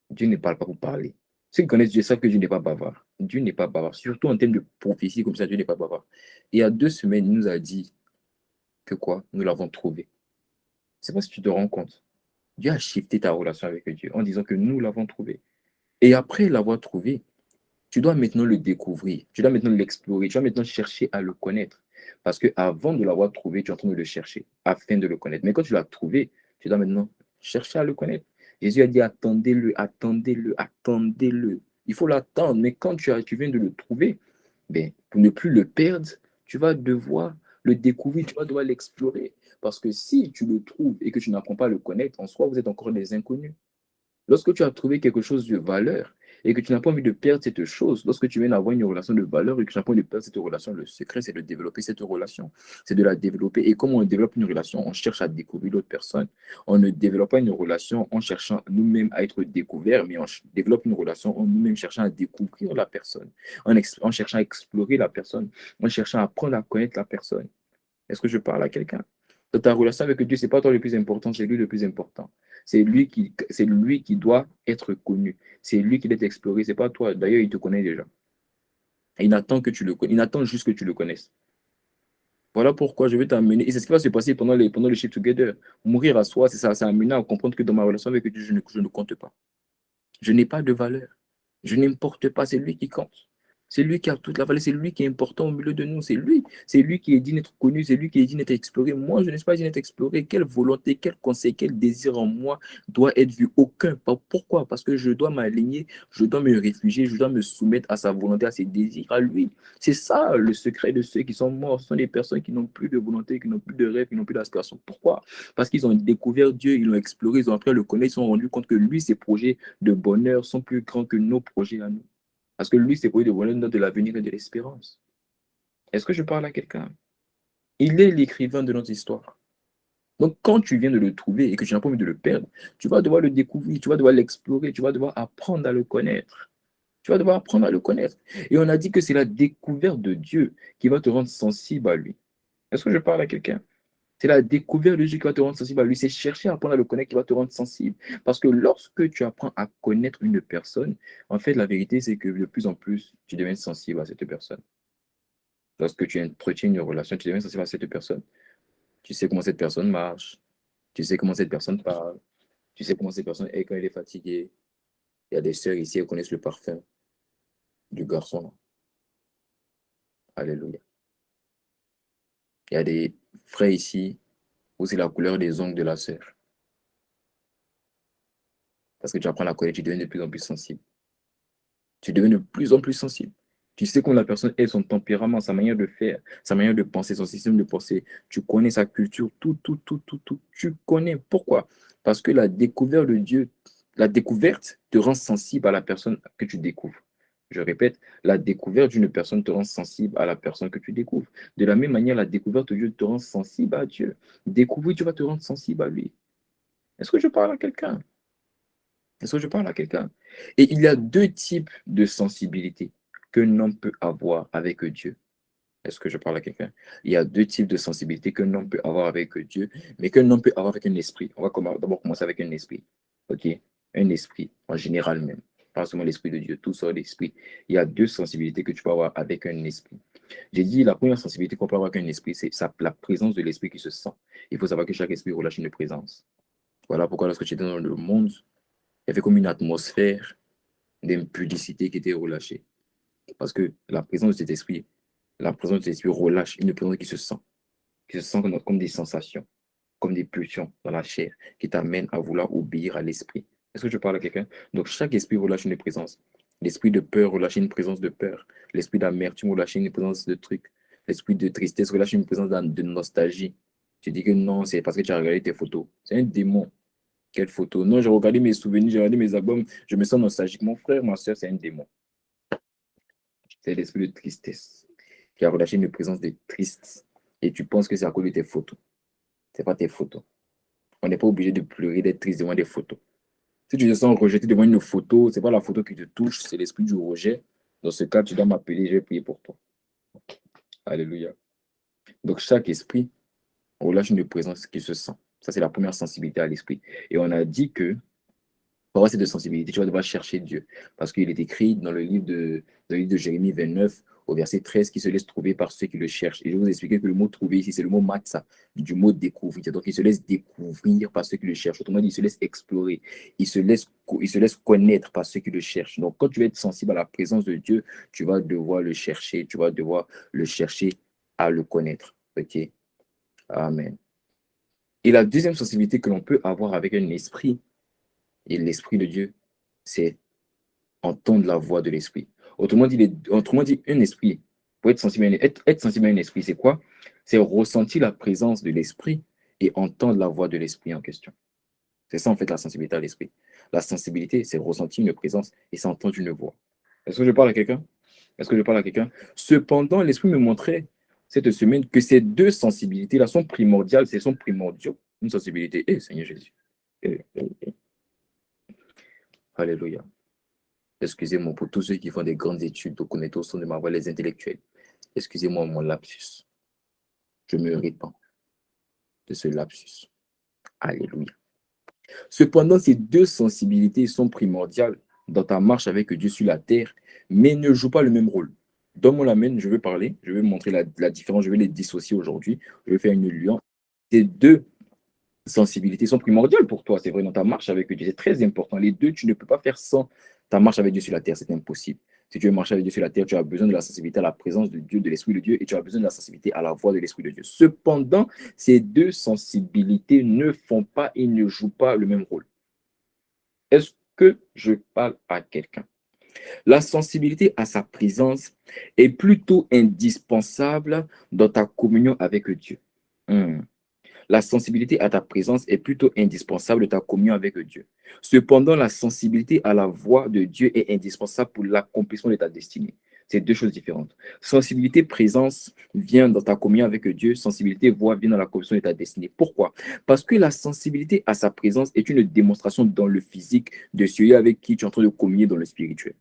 Dieu ne parle pas pour parler. Ceux qui connaissent Dieu savent que Dieu n'est pas bavard. Dieu n'est pas bavard. Surtout en termes de prophétie, comme ça, Dieu n'est pas bavard. Et il y a 2 semaines, il nous a dit que quoi? Nous l'avons trouvé. Je ne sais pas si tu te rends compte. Dieu a shifté ta relation avec Dieu en disant que nous l'avons trouvé. Et après l'avoir trouvé, tu dois maintenant le découvrir. Tu dois maintenant l'explorer. Tu dois maintenant chercher à le connaître. Parce qu'avant de l'avoir trouvé, tu es en train de le chercher afin de le connaître. Mais quand tu l'as trouvé, tu dois maintenant chercher à le connaître. Jésus a dit attendez-le, attendez-le, attendez-le. Il faut l'attendre. Mais quand tu viens de le trouver, ben, pour ne plus le perdre, tu vas devoir le découvrir, tu vas devoir l'explorer. Parce que si tu le trouves et que tu n'apprends pas à le connaître, en soi, vous êtes encore des inconnus. Lorsque tu as trouvé quelque chose de valeur et que tu n'as pas envie de perdre cette chose, lorsque tu viens d'avoir une relation de valeur et que tu n'as pas envie de perdre cette relation, le secret, c'est de développer cette relation. C'est de la développer. Et comment on développe une relation? On cherche à découvrir l'autre personne. On ne développe pas une relation en cherchant nous-mêmes à être découverts, mais on développe une relation en nous-mêmes cherchant à découvrir la personne, en cherchant à explorer la personne, en cherchant à apprendre à connaître la personne. Est-ce que je parle à quelqu'un? Dans ta relation avec Dieu, ce n'est pas toi le plus important, c'est lui le plus important. C'est lui qui doit être connu. C'est lui qui doit être exploré. Ce n'est pas toi. D'ailleurs, il te connaît déjà. Et il attend que tu le connaisses. Il attend juste que tu le connaisses. Voilà pourquoi je vais t'amener. Et c'est ce qui va se passer pendant le Shift Together. Mourir à soi, c'est ça. C'est amener à comprendre que dans ma relation avec Dieu, je ne compte pas. Je n'ai pas de valeur. Je n'importe pas, c'est lui qui compte. C'est lui qui a toute la valeur, c'est lui qui est important au milieu de nous, c'est lui qui est digne d'être connu, c'est lui qui est digne d'être exploré. Moi, je ne suis pas digne d'être exploré. Quelle volonté, quel conseil, quel désir en moi doit être vu? Aucun. Pourquoi? Parce que je dois m'aligner, je dois me réfugier, je dois me soumettre à sa volonté, à ses désirs, à lui. C'est ça le secret de ceux qui sont morts. Ce sont des personnes qui n'ont plus de volonté, qui n'ont plus de rêve, qui n'ont plus d'aspiration. Pourquoi? Parce qu'ils ont découvert Dieu, ils l'ont exploré, ils ont appris à le connaître, ils se sont rendus compte que lui, ses projets de bonheur sont plus grands que nos projets à nous. Parce que lui, ses projets de bonheur nous de l'avenir et de l'espérance. Est-ce que je parle à quelqu'un? Il est l'écrivain de notre histoire. Donc, quand tu viens de le trouver et que tu n'as pas envie de le perdre, tu vas devoir le découvrir, tu vas devoir l'explorer, tu vas devoir apprendre à le connaître. Tu vas devoir apprendre à le connaître. Et on a dit que c'est la découverte de Dieu qui va te rendre sensible à lui. Est-ce que je parle à quelqu'un? C'est la découverte de Dieu qui va te rendre sensible à lui. C'est chercher à apprendre à le connaître qui va te rendre sensible. Parce que lorsque tu apprends à connaître une personne, en fait, la vérité, c'est que de plus en plus, tu deviens sensible à cette personne. Lorsque tu entretiens une relation, tu deviens sensible à cette personne. Tu sais comment cette personne marche. Tu sais comment cette personne parle. Tu sais comment cette personne est quand elle est fatiguée. Il y a des sœurs ici, elles connaissent le parfum du garçon. Alléluia. Il y a des frères ici où c'est la couleur des ongles de la sœur. Parce que tu apprends à la connaître, tu deviens de plus en plus sensible. Tu deviens de plus en plus sensible. Tu sais comment la personne est, son tempérament, sa manière de faire, sa manière de penser, son système de pensée. Tu connais sa culture, tout, tout, tout, tout, tout. Tu connais. Pourquoi? Parce que la découverte de Dieu, la découverte te rend sensible à la personne que tu découvres. Je répète, la découverte d'une personne te rend sensible à la personne que tu découvres. De la même manière, la découverte de Dieu te rend sensible à Dieu. Découvrir, tu vas te rendre sensible à lui. Est-ce que je parle à quelqu'un? Est-ce que je parle à quelqu'un? Et il y a deux types de sensibilité qu'un homme peut avoir avec Dieu. Est-ce que je parle à quelqu'un? Il y a deux types de sensibilité qu'un homme peut avoir avec Dieu, mais qu'un homme peut avoir avec un esprit. On va d'abord commencer avec un esprit. OK? Un esprit, en général même. Pas seulement l'esprit de Dieu, tout sort d'esprit. Il y a deux sensibilités que tu peux avoir avec un esprit. J'ai dit la première sensibilité qu'on peut avoir avec un esprit, c'est la présence de l'esprit qui se sent. Il faut savoir que chaque esprit relâche une présence. Voilà pourquoi lorsque tu étais dans le monde, il y avait comme une atmosphère d'impudicité qui était relâchée. Parce que la présence de cet esprit relâche une présence qui se sent comme des sensations, comme des pulsions dans la chair, qui t'amènent à vouloir obéir à l'esprit. Est-ce que je parle à quelqu'un? Donc chaque esprit relâche une présence. L'esprit de peur relâche une présence de peur. L'esprit d'amertume relâche une présence de truc. L'esprit de tristesse relâche une présence de nostalgie. Tu dis que non, c'est parce que tu as regardé tes photos. C'est un démon. Quelle photo? Non, j'ai regardé mes souvenirs, j'ai regardé mes albums, je me sens nostalgique. Mon frère, ma soeur, c'est un démon. C'est l'esprit de tristesse qui a relâché une présence de triste. Et tu penses que c'est à cause de tes photos. Ce n'est pas tes photos. On n'est pas obligé de pleurer, d'être triste devant des photos. Si tu te sens rejeté devant une photo, ce n'est pas la photo qui te touche, c'est l'esprit du rejet. Dans ce cas, tu dois m'appeler, je vais prier pour toi. Alléluia. Donc, chaque esprit relâche une présence qui se sent. Ça, c'est la première sensibilité à l'esprit. Et on a dit que pour avoir cette sensibilité, tu vas devoir chercher Dieu. Parce qu'il est écrit dans le livre de Jérémie 29, au verset 13, qui se laisse trouver par ceux qui le cherchent. Et je vais vous expliquer que le mot trouver ici, c'est le mot matza, du mot découvrir. Donc, il se laisse découvrir par ceux qui le cherchent. Autrement dit, il se laisse explorer. Il se laisse connaître par ceux qui le cherchent. Donc, quand tu vas être sensible à la présence de Dieu, tu vas devoir le chercher. Tu vas devoir le chercher à le connaître. OK? Amen. Et la deuxième sensibilité que l'on peut avoir avec un esprit, et l'esprit de Dieu, c'est entendre la voix de l'esprit. Autrement dit, un esprit, pour être sensible à un esprit, c'est quoi? C'est ressentir la présence de l'esprit et entendre la voix de l'esprit en question. C'est ça, en fait, la sensibilité à l'esprit. La sensibilité, c'est ressentir une présence et c'est entendre une voix. Est-ce que je parle à quelqu'un? Est-ce que je parle à quelqu'un? Cependant, l'esprit me montrait cette semaine que ces deux sensibilités-là sont primordiales, elles sont primordiaux. Une sensibilité, Seigneur Jésus. Alléluia. Excusez-moi pour tous ceux qui font des grandes études de connaître au son de ma voix, les intellectuels. Excusez-moi mon lapsus. Je me répands de ce lapsus. Alléluia. Cependant, ces deux sensibilités sont primordiales dans ta marche avec Dieu sur la terre, mais ne jouent pas le même rôle. Donne-moi la main, je vais parler, je vais montrer la différence, je vais les dissocier aujourd'hui, je vais faire une nuance. Ces deux sensibilités sont primordiales pour toi, c'est vrai, dans ta marche avec Dieu, c'est très important. Les deux, tu ne peux pas faire sans ta marche avec Dieu sur la terre, c'est impossible. Si tu veux marcher avec Dieu sur la terre, tu as besoin de la sensibilité à la présence de Dieu, de l'Esprit de Dieu, et tu as besoin de la sensibilité à la voix de l'Esprit de Dieu. Cependant, ces deux sensibilités ne font pas et ne jouent pas le même rôle. Est-ce que je parle à quelqu'un? La sensibilité à sa présence est plutôt indispensable dans ta communion avec Dieu. La sensibilité à ta présence est plutôt indispensable de ta communion avec Dieu. Cependant, la sensibilité à la voix de Dieu est indispensable pour l'accomplissement de ta destinée. C'est deux choses différentes. Sensibilité, présence vient dans ta communion avec Dieu. Sensibilité, voix vient dans l'accomplissement de ta destinée. Pourquoi? Parce que la sensibilité à sa présence est une démonstration dans le physique de celui avec qui tu es en train de communier dans le spirituel.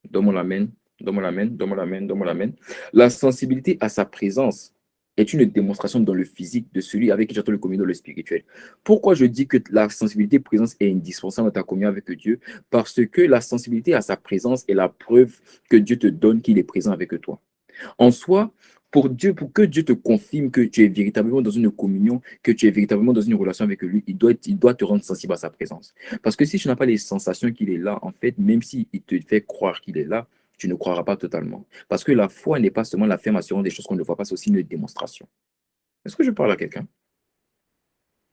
Donne-moi l'amen, donne-moi l'amen, donne-moi l'amen, donne-moi l'amen. La sensibilité à sa présence est une démonstration dans le physique de celui avec qui j'entends le communion dans le spirituel. Pourquoi je dis que la sensibilité présence est indispensable dans ta communion avec Dieu? Parce que la sensibilité à sa présence est la preuve que Dieu te donne qu'il est présent avec toi. En soi, pour que Dieu te confirme que tu es véritablement dans une communion, que tu es véritablement dans une relation avec lui, il doit te rendre sensible à sa présence. Parce que si tu n'as pas les sensations qu'il est là, en fait, même s'il te fait croire qu'il est là, tu ne croiras pas totalement. Parce que la foi n'est pas seulement l'affirmation des choses qu'on ne voit pas, c'est aussi une démonstration. Est-ce que je parle à quelqu'un?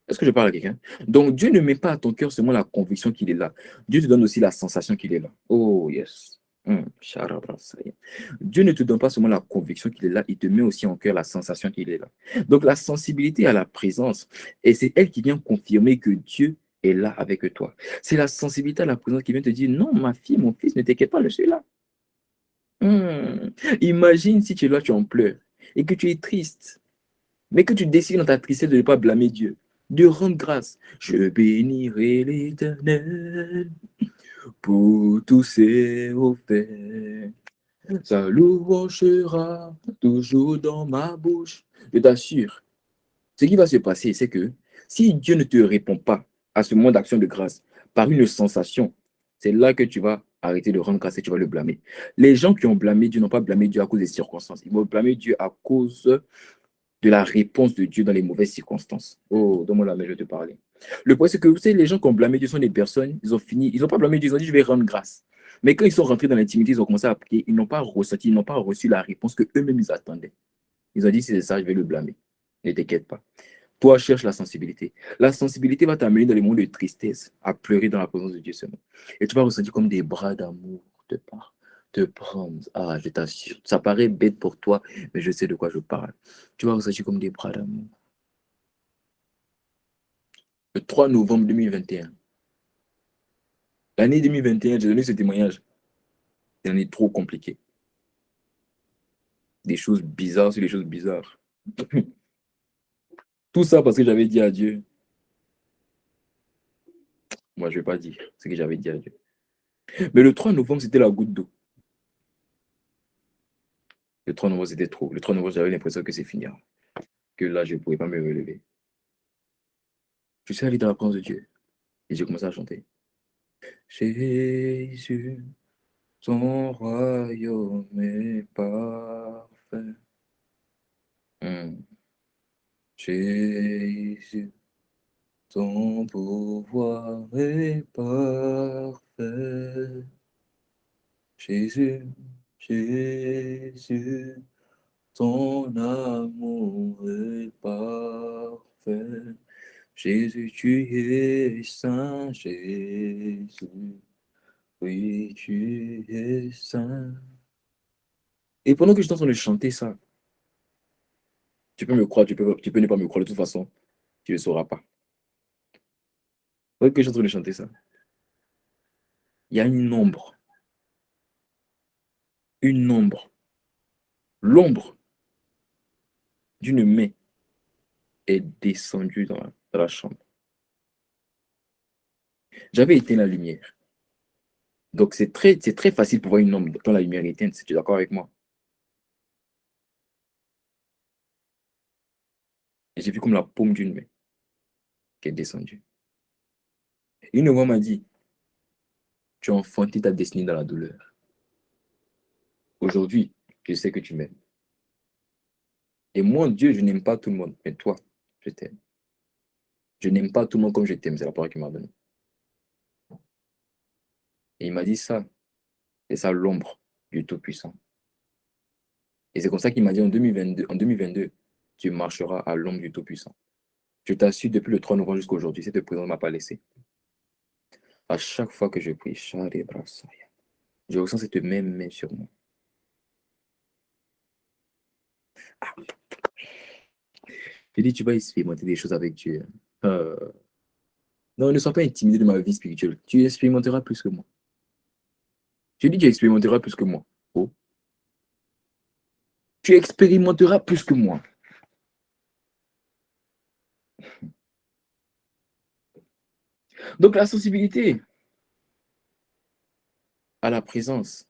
Est-ce que je parle à quelqu'un? Donc, Dieu ne met pas à ton cœur seulement la conviction qu'il est là. Dieu te donne aussi la sensation qu'il est là. Oh, yes. Dieu ne te donne pas seulement la conviction qu'il est là, il te met aussi en cœur la sensation qu'il est là. Donc, la sensibilité à la présence, et c'est elle qui vient confirmer que Dieu est là avec toi. C'est la sensibilité à la présence qui vient te dire, non, ma fille, mon fils, ne t'inquiète pas, je suis là. Imagine si tu es là, tu en pleures, et que tu es triste, mais que tu décides dans ta tristesse de ne pas blâmer Dieu, de rendre grâce. Je bénirai l'Éternel pour tous ses faits. Sa louange sera toujours dans ma bouche. Je t'assure, ce qui va se passer, c'est que si Dieu ne te répond pas à ce moment d'action de grâce par une sensation, c'est là que tu vas arrêter de rendre grâce et tu vas le blâmer. Les gens qui ont blâmé Dieu n'ont pas blâmé Dieu à cause des circonstances. Ils vont blâmer Dieu à cause de la réponse de Dieu dans les mauvaises circonstances. Oh, donne-moi la main, je vais te parler. Le point, c'est que vous savez, les gens qui ont blâmé Dieu sont des personnes, ils ont fini, ils n'ont pas blâmé Dieu, ils ont dit, je vais rendre grâce. Mais quand ils sont rentrés dans l'intimité, ils ont commencé à prier, ils n'ont pas ressenti, ils n'ont pas reçu la réponse que eux-mêmes ils attendaient. Ils ont dit, si c'est ça, je vais le blâmer. Ne t'inquiète pas. Toi, cherche la sensibilité. La sensibilité va t'amener dans les moments de tristesse, à pleurer dans la présence de Dieu seulement. Et tu vas ressentir comme des bras d'amour te prendre. Ah, je t'assure. Ça paraît bête pour toi, mais je sais de quoi je parle. Tu vas ressentir comme des bras d'amour. Le 3 novembre 2021. L'année 2021, j'ai donné ce témoignage. C'est une année trop compliquée. Des choses bizarres sur des choses bizarres. Tout ça parce que j'avais dit à Dieu. Moi, je ne vais pas dire ce que j'avais dit à Dieu. Mais le 3 novembre, c'était la goutte d'eau. Le 3 novembre, c'était trop. Le 3 novembre, j'avais l'impression que c'est fini. Que là, je ne pourrais pas me relever. Je suis allé dans la présence de Dieu et j'ai commencé à chanter. Jésus, ton royaume est parfait. Jésus, ton pouvoir est parfait. Jésus, Jésus, ton amour est parfait. Jésus, tu es saint, Jésus. Oui, tu es saint. Et pendant que je suis en train de chanter ça, tu peux me croire, tu peux ne pas me croire de toute façon, tu ne le sauras pas. Pendant que je suis en train de chanter ça, il y a une ombre, l'ombre d'une main est descendue dans la chambre. J'avais éteint la lumière. Donc c'est très facile pour voir une ombre quand la lumière est éteinte, si tu es d'accord avec moi. Et j'ai vu comme la paume d'une main qui est descendue. Et une voix m'a dit, tu as enfanté ta destinée dans la douleur. Aujourd'hui, je sais que tu m'aimes. Et moi, Dieu, je n'aime pas tout le monde, mais toi, je t'aime. Je n'aime pas tout le monde comme je t'aime, c'est la parole qu'il m'a donnée. Et il m'a dit ça, c'est ça l'ombre du Tout-Puissant. Et c'est comme ça qu'il m'a dit en 2022, tu marcheras à l'ombre du Tout-Puissant. Je t'assure, depuis le 3 novembre jusqu'à aujourd'hui, cette présence ne m'a pas laissé. À chaque fois que je prie, je ressens cette même main sur moi. Ah, je dis, tu vas expérimenter des choses avec Dieu. Non, ne sois pas intimidé de ma vie spirituelle. Tu expérimenteras plus que moi. Je dis, tu expérimenteras plus que moi. Oh. Tu expérimenteras plus que moi. Donc la sensibilité à la présence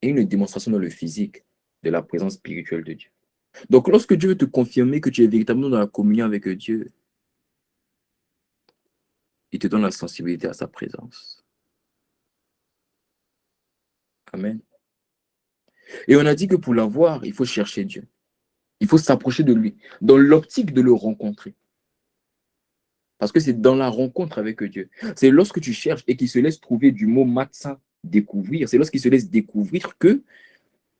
est une démonstration dans le physique de la présence spirituelle de Dieu. Donc lorsque Dieu veut te confirmer que tu es véritablement dans la communion avec Dieu, il te donne la sensibilité à sa présence. Amen. Et on a dit que pour l'avoir, il faut chercher Dieu. Il faut s'approcher de lui, dans l'optique de le rencontrer. Parce que c'est dans la rencontre avec Dieu. C'est lorsque tu cherches et qu'il se laisse trouver du mot matza, découvrir, c'est lorsqu'il se laisse découvrir que,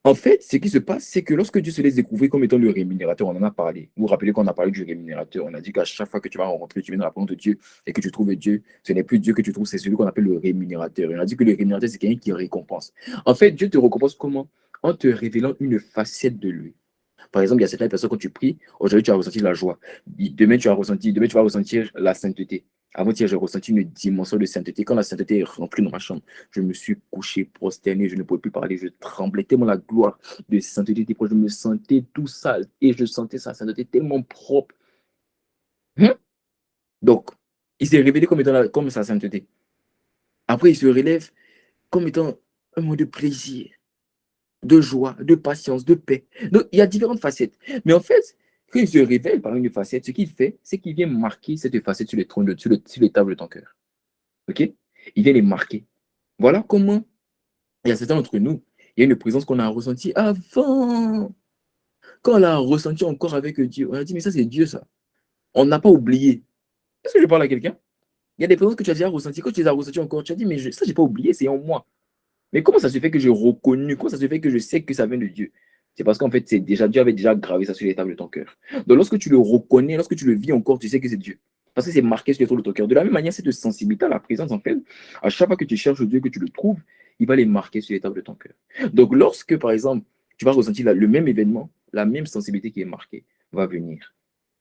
en fait, ce qui se passe, c'est que lorsque Dieu se laisse découvrir comme étant le rémunérateur, on en a parlé. Vous vous rappelez qu'on a parlé du rémunérateur. On a dit qu'à chaque fois que tu vas rencontrer, tu viens dans la présence de Dieu et que tu trouves Dieu, ce n'est plus Dieu que tu trouves, c'est celui qu'on appelle le rémunérateur. Et on a dit que le rémunérateur, c'est quelqu'un qui récompense. En fait, Dieu te récompense comment? En te révélant une facette de lui. Par exemple, il y a certaines personnes, quand tu pries, aujourd'hui, tu as ressenti la joie. Demain, tu vas ressentir la sainteté. Avant-hier, j'ai ressenti une dimension de sainteté. Quand la sainteté est rentrée dans ma chambre, je me suis couché, prosterné, je ne pouvais plus parler, je tremblais tellement la gloire de sainteté était proche. Je me sentais tout sale et je sentais sa sainteté tellement propre. Donc, il s'est révélé comme sa sainteté. Après, il se relève comme étant un mot de plaisir. de joie, de patience, de paix. Donc, il y a différentes facettes. Mais en fait, quand il se révèle par une facette, ce qu'il fait, c'est qu'il vient marquer cette facette sur les trônes sur les tables de ton cœur. OK? Il vient les marquer. Voilà comment il y a certains d'entre nous, il y a une présence qu'on a ressentie avant. Quand on l'a ressenti encore avec Dieu, on a dit, mais ça, c'est Dieu, ça. On n'a pas oublié. Est-ce que je parle à quelqu'un? Il y a des présences que tu as déjà ressenties. Quand tu les as ressenties encore, tu as dit, mais ça, je n'ai pas oublié, c'est en moi. Mais comment ça se fait que j'ai reconnu, comment ça se fait que je sais que ça vient de Dieu? C'est parce qu'en fait, c'est déjà, Dieu avait déjà gravé ça sur les tables de ton cœur. Donc, lorsque tu le reconnais, lorsque tu le vis encore, tu sais que c'est Dieu. Parce que c'est marqué sur les tables de ton cœur. De la même manière, cette sensibilité à la présence, en fait, à chaque fois que tu cherches Dieu, que tu le trouves, il va les marquer sur les tables de ton cœur. Donc, lorsque, par exemple, tu vas ressentir le même événement, la même sensibilité qui est marquée va venir.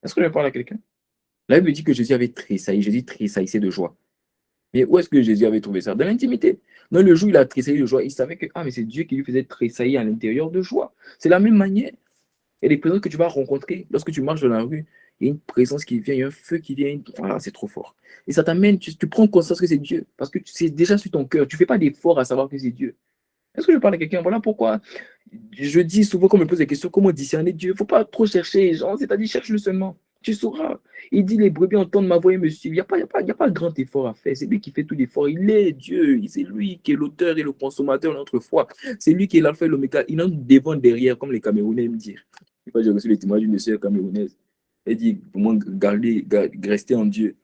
Est-ce que je parle à quelqu'un? La Bible dit que Jésus avait tressailli. Jésus tressaillissait de joie. Mais où est-ce que Jésus avait trouvé ça? Dans l'intimité. Dans le jour où il a tressailli de joie, il savait que mais c'est Dieu qui lui faisait tressaillir à l'intérieur de joie. C'est la même manière. Il y a des présences que tu vas rencontrer lorsque tu marches dans la rue. Il y a une présence qui vient, il y a un feu qui vient. Voilà, c'est trop fort. Et ça t'amène, tu prends conscience que c'est Dieu. Parce que c'est déjà sur ton cœur. Tu ne fais pas d'effort à savoir que c'est Dieu. Est-ce que je parle à quelqu'un? Voilà pourquoi je dis souvent, quand on me pose des questions, comment discerner Dieu? Il ne faut pas trop chercher les gens, c'est-à-dire cherche-le seulement. Tu sauras. Il dit, les brebis entendent ma voix et me suivent. Il n'y a pas grand effort à faire. C'est lui qui fait tout l'effort. Il est Dieu. C'est lui qui est l'auteur et le consommateur de notre foi. C'est lui qui est l'alpha et l'oméga. Il en devant, derrière, comme les Camerounais me disent. J'ai reçu les témoignages d'une sœur camerounaise. Elle dit, vraiment, rester en Dieu.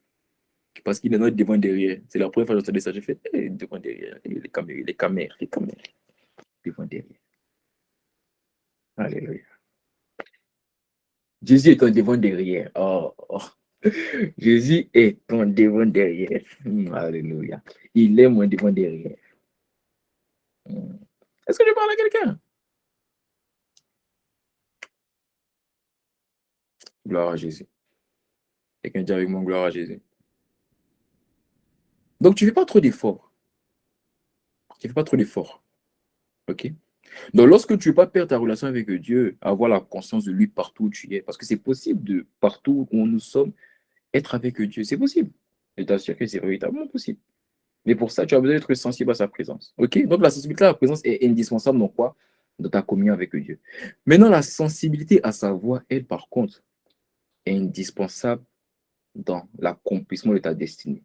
Parce qu'il est notre devant, derrière. C'est la première fois que j'entendais ça. J'ai fait, devant, derrière. Les caméras. Devant, derrière. Alléluia. Jésus est ton devant derrière. Oh, oh. Jésus est ton devant derrière. Alléluia. Il est mon devant derrière. Est-ce que je parle à quelqu'un? Gloire à Jésus. Quelqu'un dit avec moi, gloire à Jésus. Donc, tu ne fais pas trop d'efforts. Tu ne fais pas trop d'efforts. OK? Donc, lorsque tu ne veux pas perdre ta relation avec Dieu, avoir la conscience de lui partout où tu es, parce que c'est possible de partout où nous sommes, être avec Dieu. C'est possible. Je t'assure que c'est véritablement possible. Mais pour ça, tu as besoin d'être sensible à sa présence. OK? Donc, la sensibilité à la présence est indispensable dans quoi? Dans ta communion avec Dieu. Maintenant, la sensibilité à sa voix, elle, par contre, est indispensable dans l'accomplissement de ta destinée.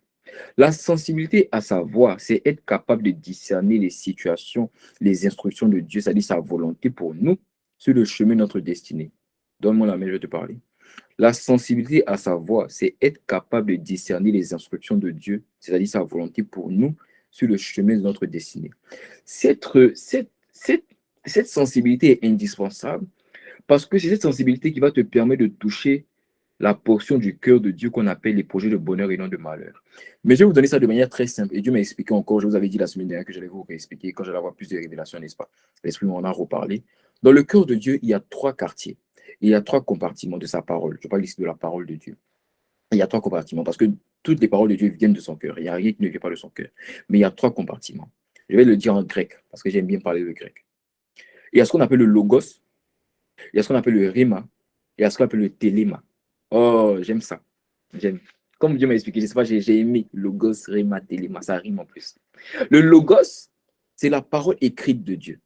La sensibilité à sa voix, c'est être capable de discerner les situations, les instructions de Dieu, c'est-à-dire sa volonté pour nous sur le chemin de notre destinée. Donne-moi la main, je vais te parler. La sensibilité à sa voix, c'est être capable de discerner les instructions de Dieu, c'est-à-dire sa volonté pour nous sur le chemin de notre destinée. Cette, cette, cette, cette sensibilité est indispensable parce que c'est cette sensibilité qui va te permettre de toucher la portion du cœur de Dieu qu'on appelle les projets de bonheur et non de malheur. Mais je vais vous donner ça de manière très simple. Et Dieu m'a expliqué encore, je vous avais dit la semaine dernière que j'allais vous réexpliquer quand j'allais avoir plus de révélations, n'est-ce pas? L'Esprit m'en a reparlé. Dans le cœur de Dieu, il y a 3 quartiers. Il y a 3 compartiments de sa parole. Je parle ici de la parole de Dieu. Il y a 3 compartiments parce que toutes les paroles de Dieu viennent de son cœur. Il n'y a rien qui ne vient pas de son cœur. Mais il y a 3 compartiments. Je vais le dire en grec parce que j'aime bien parler le grec. Il y a ce qu'on appelle le logos, il y a ce qu'on appelle le rhéma, il y a ce qu'on appelle le téléma. Oh, j'aime ça. J'aime. Comme Dieu m'a expliqué, je sais pas, j'ai aimé logos, rhéma, téléma. Ça rime en plus. Le logos, c'est la parole écrite de Dieu.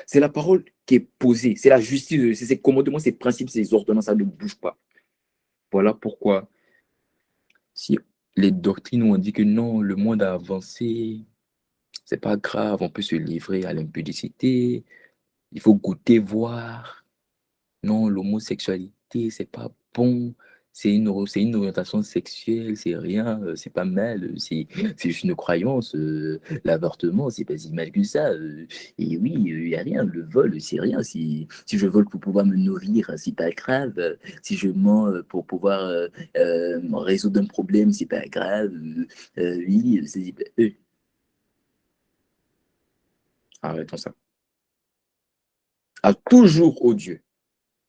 C'est la parole qui est posée. C'est la justice, c'est ses commandements, ses principes, ses ordonnances. Ça ne bouge pas. Voilà pourquoi, si les doctrines ont dit que non, le monde a avancé, c'est pas grave, on peut se livrer à l'impudicité, il faut goûter, voir. Non, l'homosexualité, c'est pas bon. C'est une orientation sexuelle, c'est rien, c'est pas mal, c'est juste une croyance. L'avortement, c'est pas si mal que ça. Et oui, il n'y a rien. Le vol, c'est rien. Si je vole pour pouvoir me nourrir, c'est pas grave. Si je mens pour pouvoir résoudre un problème, c'est pas grave. Oui, c'est pas. Arrêtons ça. À toujours, ô Dieu,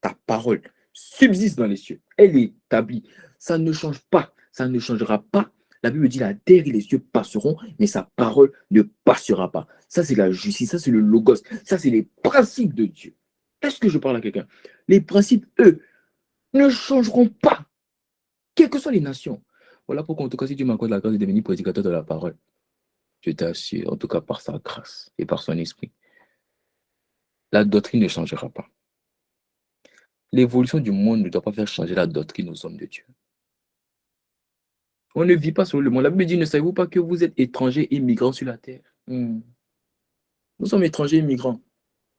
ta parole subsiste dans les cieux. Elle est établie. Ça ne change pas. Ça ne changera pas. La Bible dit la terre et les cieux passeront, mais sa parole ne passera pas. Ça, c'est la justice. Ça, c'est le logos. Ça, c'est les principes de Dieu. Est-ce que je parle à quelqu'un? Les principes, eux, ne changeront pas, quelles que soient les nations. Voilà pourquoi, en tout cas, si Dieu m'accorde la grâce de devenir prédicateur de la parole, je t'assure, en tout cas par sa grâce et par son esprit, la doctrine ne changera pas. L'évolution du monde ne doit pas faire changer la doctrine aux hommes de Dieu. On ne vit pas sur le monde. La Bible dit, ne savez-vous pas que vous êtes étrangers et migrants sur la terre? Nous sommes étrangers et migrants.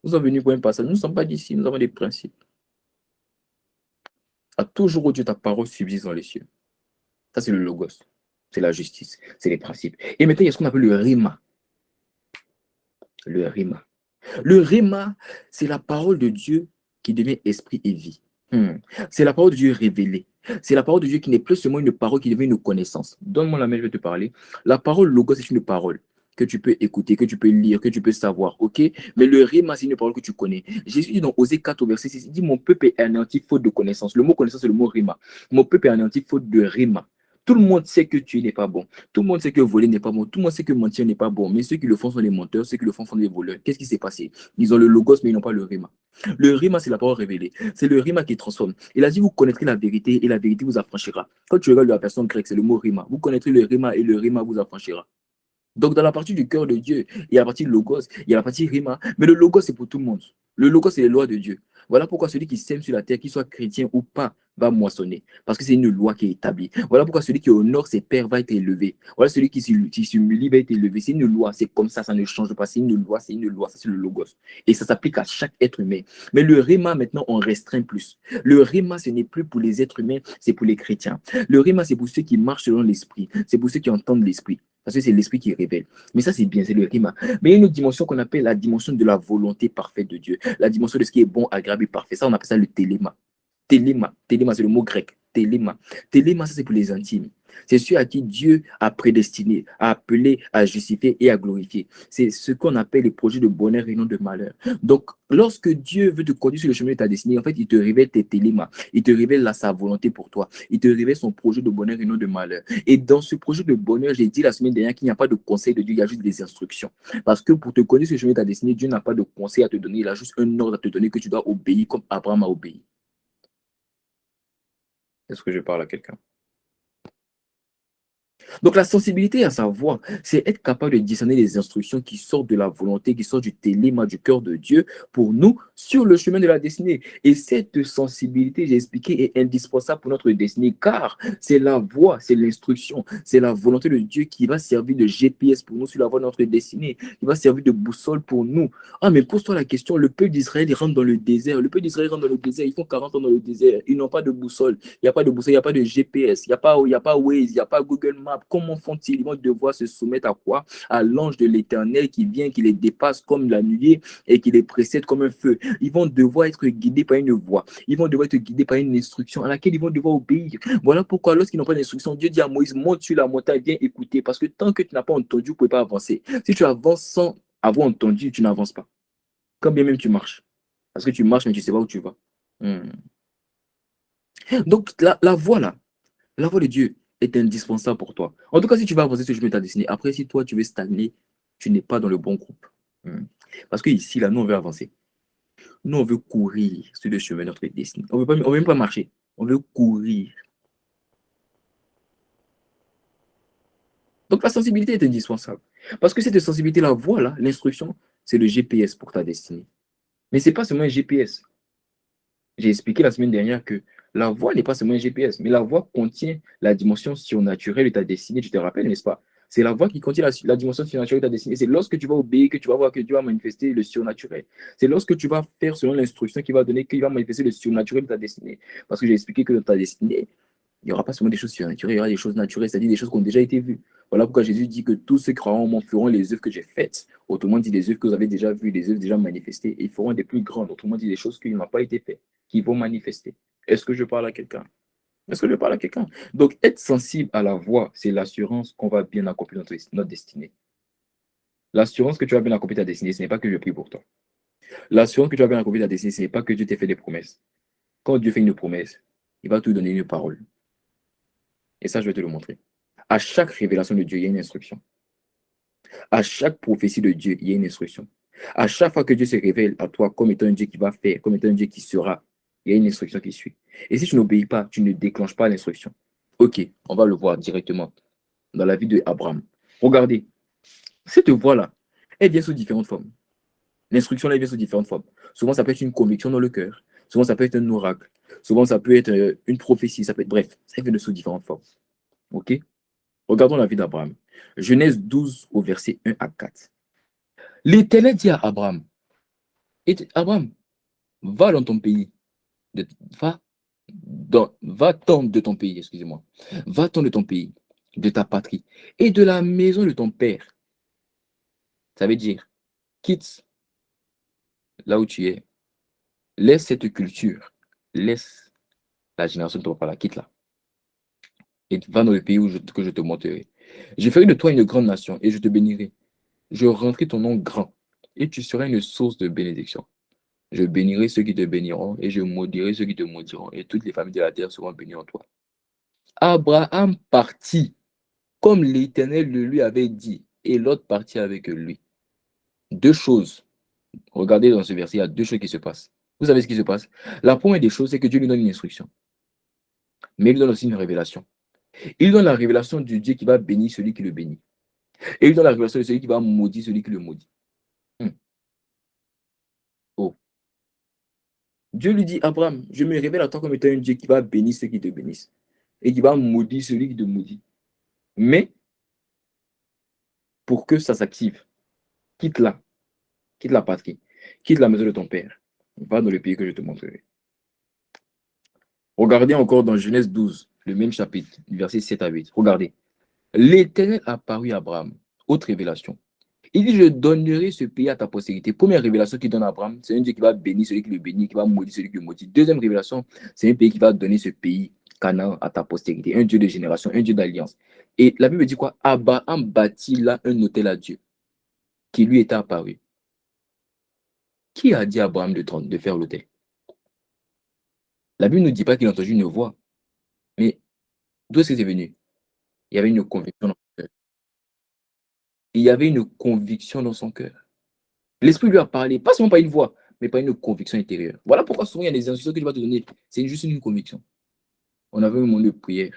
Nous sommes venus pour un passage. Nous ne sommes pas d'ici, nous avons des principes. À tout jour où Dieu, ta parole subsiste dans les cieux. Ça, c'est le logos. C'est la justice. C'est les principes. Et maintenant, il y a ce qu'on appelle le rima. Le rima. Le rima, c'est la parole de Dieu qui devient esprit et vie. C'est la parole de Dieu révélée. C'est la parole de Dieu qui n'est plus seulement une parole qui devient une connaissance. Donne-moi la main, je vais te parler. La parole logos, c'est une parole que tu peux écouter, que tu peux lire, que tu peux savoir, ok? Mais le rima, c'est une parole que tu connais. Jésus dit dans Osée 4 au verset 6, il dit, mon peuple est anéanti faute de connaissance. Le mot connaissance, c'est le mot rima. Mon peuple est anéanti faute de rima. Tout le monde sait que tu n'es pas bon. Tout le monde sait que voler n'est pas bon. Tout le monde sait que mentir n'est pas bon. Mais ceux qui le font sont des menteurs. Ceux qui le font sont des voleurs. Qu'est-ce qui s'est passé? Ils ont le logos, mais ils n'ont pas le rima. Le rima, c'est la parole révélée. C'est le rima qui transforme. Il a dit, vous connaîtrez la vérité et la vérité vous affranchira. Quand tu regardes la personne grecque, c'est le mot rima. Vous connaîtrez le rima et le rima vous affranchira. Donc, dans la partie du cœur de Dieu, il y a la partie logos, il y a la partie rima. Mais le logos, c'est pour tout le monde. Le logos, c'est les lois de Dieu. Voilà pourquoi celui qui sème sur la terre, qu'il soit chrétien ou pas, va moissonner. Parce que c'est une loi qui est établie. Voilà pourquoi celui qui honore ses pères va être élevé. Voilà celui qui s'humilie va être élevé. C'est une loi, c'est comme ça ne change pas. C'est une loi, c'est une loi. Ça, c'est le logos. Et ça s'applique à chaque être humain. Mais le rima, maintenant, on restreint plus. Le rima, ce n'est plus pour les êtres humains, c'est pour les chrétiens. Le rima, c'est pour ceux qui marchent selon l'esprit. C'est pour ceux qui entendent l'esprit. Parce que c'est l'esprit qui révèle. Mais ça, c'est bien, c'est le rima. Mais il y a une autre dimension qu'on appelle la dimension de la volonté parfaite de Dieu. La dimension de ce qui est bon, agréable et parfait. Ça, on appelle ça le téléma. Téléma, c'est le mot grec. Téléma. Téléma, ça, c'est pour les intimes. C'est ceux à qui Dieu a prédestiné, a appelé, à justifier et à glorifier. C'est ce qu'on appelle les projets de bonheur et non de malheur. Donc, lorsque Dieu veut te conduire sur le chemin de ta destinée, en fait, il te révèle tes télémas. Il te révèle sa volonté pour toi. Il te révèle son projet de bonheur et non de malheur. Et dans ce projet de bonheur, j'ai dit la semaine dernière qu'il n'y a pas de conseil de Dieu, il y a juste des instructions. Parce que pour te conduire sur le chemin de ta destinée, Dieu n'a pas de conseil à te donner, il a juste un ordre à te donner que tu dois obéir comme Abraham a obéi. Est-ce que je parle à quelqu'un? Donc la sensibilité à sa voix, c'est être capable de discerner les instructions qui sortent de la volonté, qui sortent du téléma, du cœur de Dieu pour nous sur le chemin de la destinée. Et cette sensibilité, j'ai expliqué, est indispensable pour notre destinée car c'est la voix, c'est l'instruction, c'est la volonté de Dieu qui va servir de GPS pour nous sur la voie de notre destinée, qui va servir de boussole pour nous. Ah mais pose-toi la question, le peuple d'Israël, il rentre dans le désert. Le peuple d'Israël rentre dans le désert, ils font 40 ans dans le désert, ils n'ont pas de boussole. Il n'y a pas de boussole, il n'y a pas de GPS, il n'y a pas Waze, il n'y a pas Google Maps. Comment font-ils? Ils vont devoir se soumettre à quoi? À l'ange de l'Éternel qui vient, qui les dépasse comme la nuée et qui les précède comme un feu. Ils vont devoir être guidés par une voix. Ils vont devoir être guidés par une instruction à laquelle ils vont devoir obéir. Voilà pourquoi lorsqu'ils n'ont pas d'instruction, Dieu dit à Moïse, monte sur la montagne, viens écouter. Parce que tant que tu n'as pas entendu, tu ne peux pas avancer. Si tu avances sans avoir entendu, tu n'avances pas. Quand bien même tu marches. Parce que tu marches, mais tu ne sais pas où tu vas. Donc, la voix là, la voix de Dieu est indispensable pour toi. En tout cas, si tu vas avancer sur le chemin de ta destinée, après, si toi, tu veux stagner, tu n'es pas dans le bon groupe. Parce que ici, là, nous, on veut avancer. Nous, on veut courir sur le chemin de notre destinée. On ne veut même pas marcher. On veut courir. Donc, la sensibilité est indispensable. Parce que cette sensibilité, la voix, là, l'instruction, c'est le GPS pour ta destinée. Mais ce n'est pas seulement un GPS. J'ai expliqué la semaine dernière que la voix n'est pas seulement un GPS, mais la voix contient la dimension surnaturelle de ta destinée. Tu te rappelles, n'est-ce pas? C'est la voix qui contient la dimension surnaturelle de ta destinée. C'est lorsque tu vas obéir que tu vas voir que Dieu va manifester le surnaturel. C'est lorsque tu vas faire selon l'instruction qu'il va donner qu'il va manifester le surnaturel de ta destinée. Parce que j'ai expliqué que dans ta destinée, il n'y aura pas seulement des choses surnaturelles, il y aura des choses naturelles, c'est-à-dire des choses qui ont déjà été vues. Voilà pourquoi Jésus dit que tous ceux qui croiront en moi feront les œuvres que j'ai faites. Autrement dit, des œuvres que vous avez déjà vues, des œuvres déjà manifestées, et ils feront des plus grandes. Autrement dit, des choses qui n'ont pas été faites, qui vont manifester. Est-ce que je parle à quelqu'un? Est-ce que je parle à quelqu'un? Donc, être sensible à la voix, c'est l'assurance qu'on va bien accomplir notre destinée. L'assurance que tu vas bien accomplir ta destinée, ce n'est pas que je prie pour toi. L'assurance que tu vas bien accomplir ta destinée, ce n'est pas que Dieu t'ait fait des promesses. Quand Dieu fait une promesse, il va te donner une parole. Et ça, je vais te le montrer. À chaque révélation de Dieu, il y a une instruction. À chaque prophétie de Dieu, il y a une instruction. À chaque fois que Dieu se révèle à toi comme étant un Dieu qui va faire, comme étant un Dieu qui sera, il y a une instruction qui suit. Et si tu n'obéis pas, tu ne déclenches pas l'instruction. Ok, on va le voir directement dans la vie d'Abraham. Regardez, cette voix-là, elle vient sous différentes formes. L'instruction, là, elle vient sous différentes formes. Souvent, ça peut être une conviction dans le cœur. Souvent, ça peut être un oracle. Souvent, ça peut être une prophétie. Ça peut être... Bref, ça vient de sous différentes formes. OK? Regardons la vie d'Abraham. Genèse 12 au verset 1 à 4. L'Éternel dit à Abraham, Abraham, va dans ton pays. Va Va-t'en de ton pays, excusez-moi. Va-t'en de ton pays, de ta patrie et de la maison de ton père. Ça veut dire, quitte là où tu es. Laisse cette culture. Laisse la génération de ton papa là, quitte-la. Et va dans le pays que je te montrerai. Je ferai de toi une grande nation et je te bénirai. Je rendrai ton nom grand et tu seras une source de bénédiction. Je bénirai ceux qui te béniront et je maudirai ceux qui te maudiront et toutes les familles de la terre seront bénies en toi. Abraham partit comme l'Éternel le lui avait dit, et l'autre partit avec lui. Deux choses. Regardez dans ce verset, il y a deux choses qui se passent. Vous savez ce qui se passe? La première des choses, c'est que Dieu lui donne une instruction. Mais il lui donne aussi une révélation. Il donne la révélation du Dieu qui va bénir celui qui le bénit. Et il donne la révélation de celui qui va maudire celui qui le maudit. Oh. Dieu lui dit, Abraham, je me révèle à toi comme étant un Dieu qui va bénir ceux qui te bénissent. Et qui va maudire celui qui te maudit. Mais, pour que ça s'active, quitte-la. Quitte la patrie. Quitte la maison de ton père. Va dans le pays que je te montrerai. Regardez encore dans Genèse 12, le même chapitre, versets 7 à 8. Regardez. L'Éternel apparut à Abraham. Autre révélation. Il dit, je donnerai ce pays à ta postérité. Première révélation qu'il donne à Abraham, c'est un Dieu qui va bénir celui qui le bénit, qui va maudire celui qui le maudit. Deuxième révélation, c'est un pays qui va donner ce pays, Canaan, à ta postérité. Un Dieu de génération, un Dieu d'alliance. Et la Bible dit quoi? Abraham bâtit là un hôtel à Dieu, qui lui était apparu. Qui a dit à Abraham de faire l'hôtel? La Bible ne dit pas qu'il a entendu une voix. Mais d'où est-ce que c'est venu? Il y avait une conviction dans son cœur. Il y avait une conviction dans son cœur. L'Esprit lui a parlé, pas seulement par une voix, mais par une conviction intérieure. Voilà pourquoi souvent il y a des instructions que Dieu va te donner. C'est juste une conviction. On avait un moment de prière.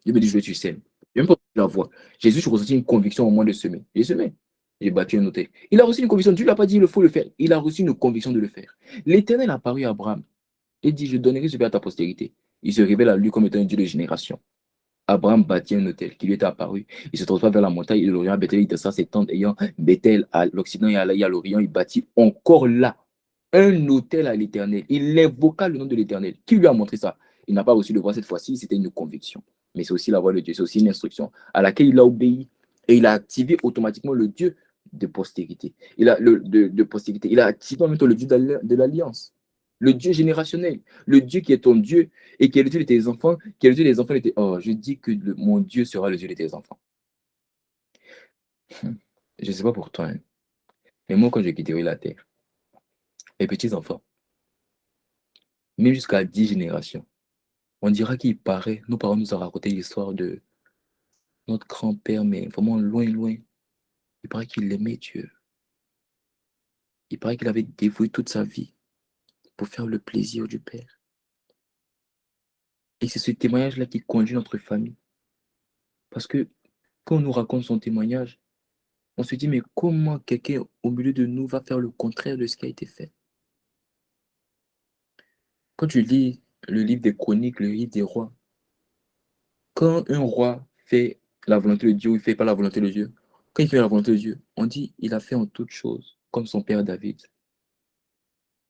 Dieu me dit, je veux que tu sèmes. Je n'ai même pas la voix. Jésus, je ressentis une conviction au moment de semer. J'ai semé. J'ai battu un hôtel. Il a reçu une conviction. Dieu ne lui a pas dit, il faut le faire. Il a reçu une conviction de le faire. L'Éternel a apparu à Abraham et dit, je donnerai ce pays à ta postérité. Il se révèle à lui comme étant un Dieu de génération. Abraham bâtit un hôtel qui lui était apparu. Il se transporte vers la montagne de l'Orient à Bethel. Il descend ses tentes ayant Bethel à l'Occident et à l'Orient. Il bâtit encore là un hôtel à l'Éternel. Il invoqua le nom de l'Éternel. Qui lui a montré ça? Il n'a pas reçu de voix cette fois-ci, c'était une conviction. Mais c'est aussi la voix de Dieu, c'est aussi une instruction à laquelle il a obéi. Et il a activé automatiquement le Dieu de postérité. De postérité. Il a activé en même temps le Dieu de l'alliance. Le Dieu générationnel. Le Dieu qui est ton Dieu et qui est le Dieu de tes enfants, qui est le Dieu des enfants de tes... Oh, je dis que mon Dieu sera le Dieu de tes enfants. Je ne sais pas pour toi, hein, mais moi, quand je quitterai la terre, mes petits-enfants, même jusqu'à 10 générations, on dira qu'il paraît, nos parents nous ont raconté l'histoire de notre grand-père, mais vraiment loin, loin. Il paraît qu'il aimait Dieu. Il paraît qu'il avait dévoué toute sa vie pour faire le plaisir du Père. Et c'est ce témoignage-là qui conduit notre famille. Parce que quand on nous raconte son témoignage, on se dit, mais comment quelqu'un au milieu de nous va faire le contraire de ce qui a été fait? Quand tu lis le livre des Chroniques, le livre des rois, quand un roi fait la volonté de Dieu ou il ne fait pas la volonté de Dieu, quand il fait la volonté de Dieu, on dit il a fait en toutes choses, comme son père David.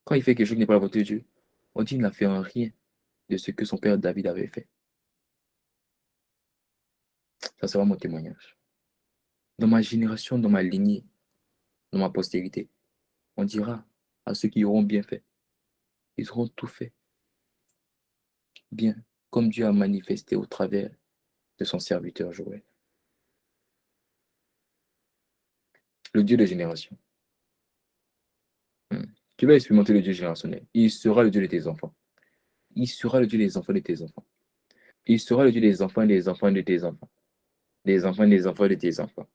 Quand il fait quelque chose qui n'est pas la volonté de Dieu, on dit il n'a fait en rien de ce que son père David avait fait. Ça sera mon témoignage. Dans ma génération, dans ma lignée, dans ma postérité, on dira à ceux qui auront bien fait, ils auront tout fait bien, comme Dieu a manifesté au travers de son serviteur Joël. Le Dieu de génération. Tu vas expérimenter le Dieu générationnel. Il sera le Dieu de tes enfants. Il sera le Dieu des enfants de tes enfants. Il sera le Dieu des enfants et des enfants de tes enfants. Des enfants et des enfants de tes enfants.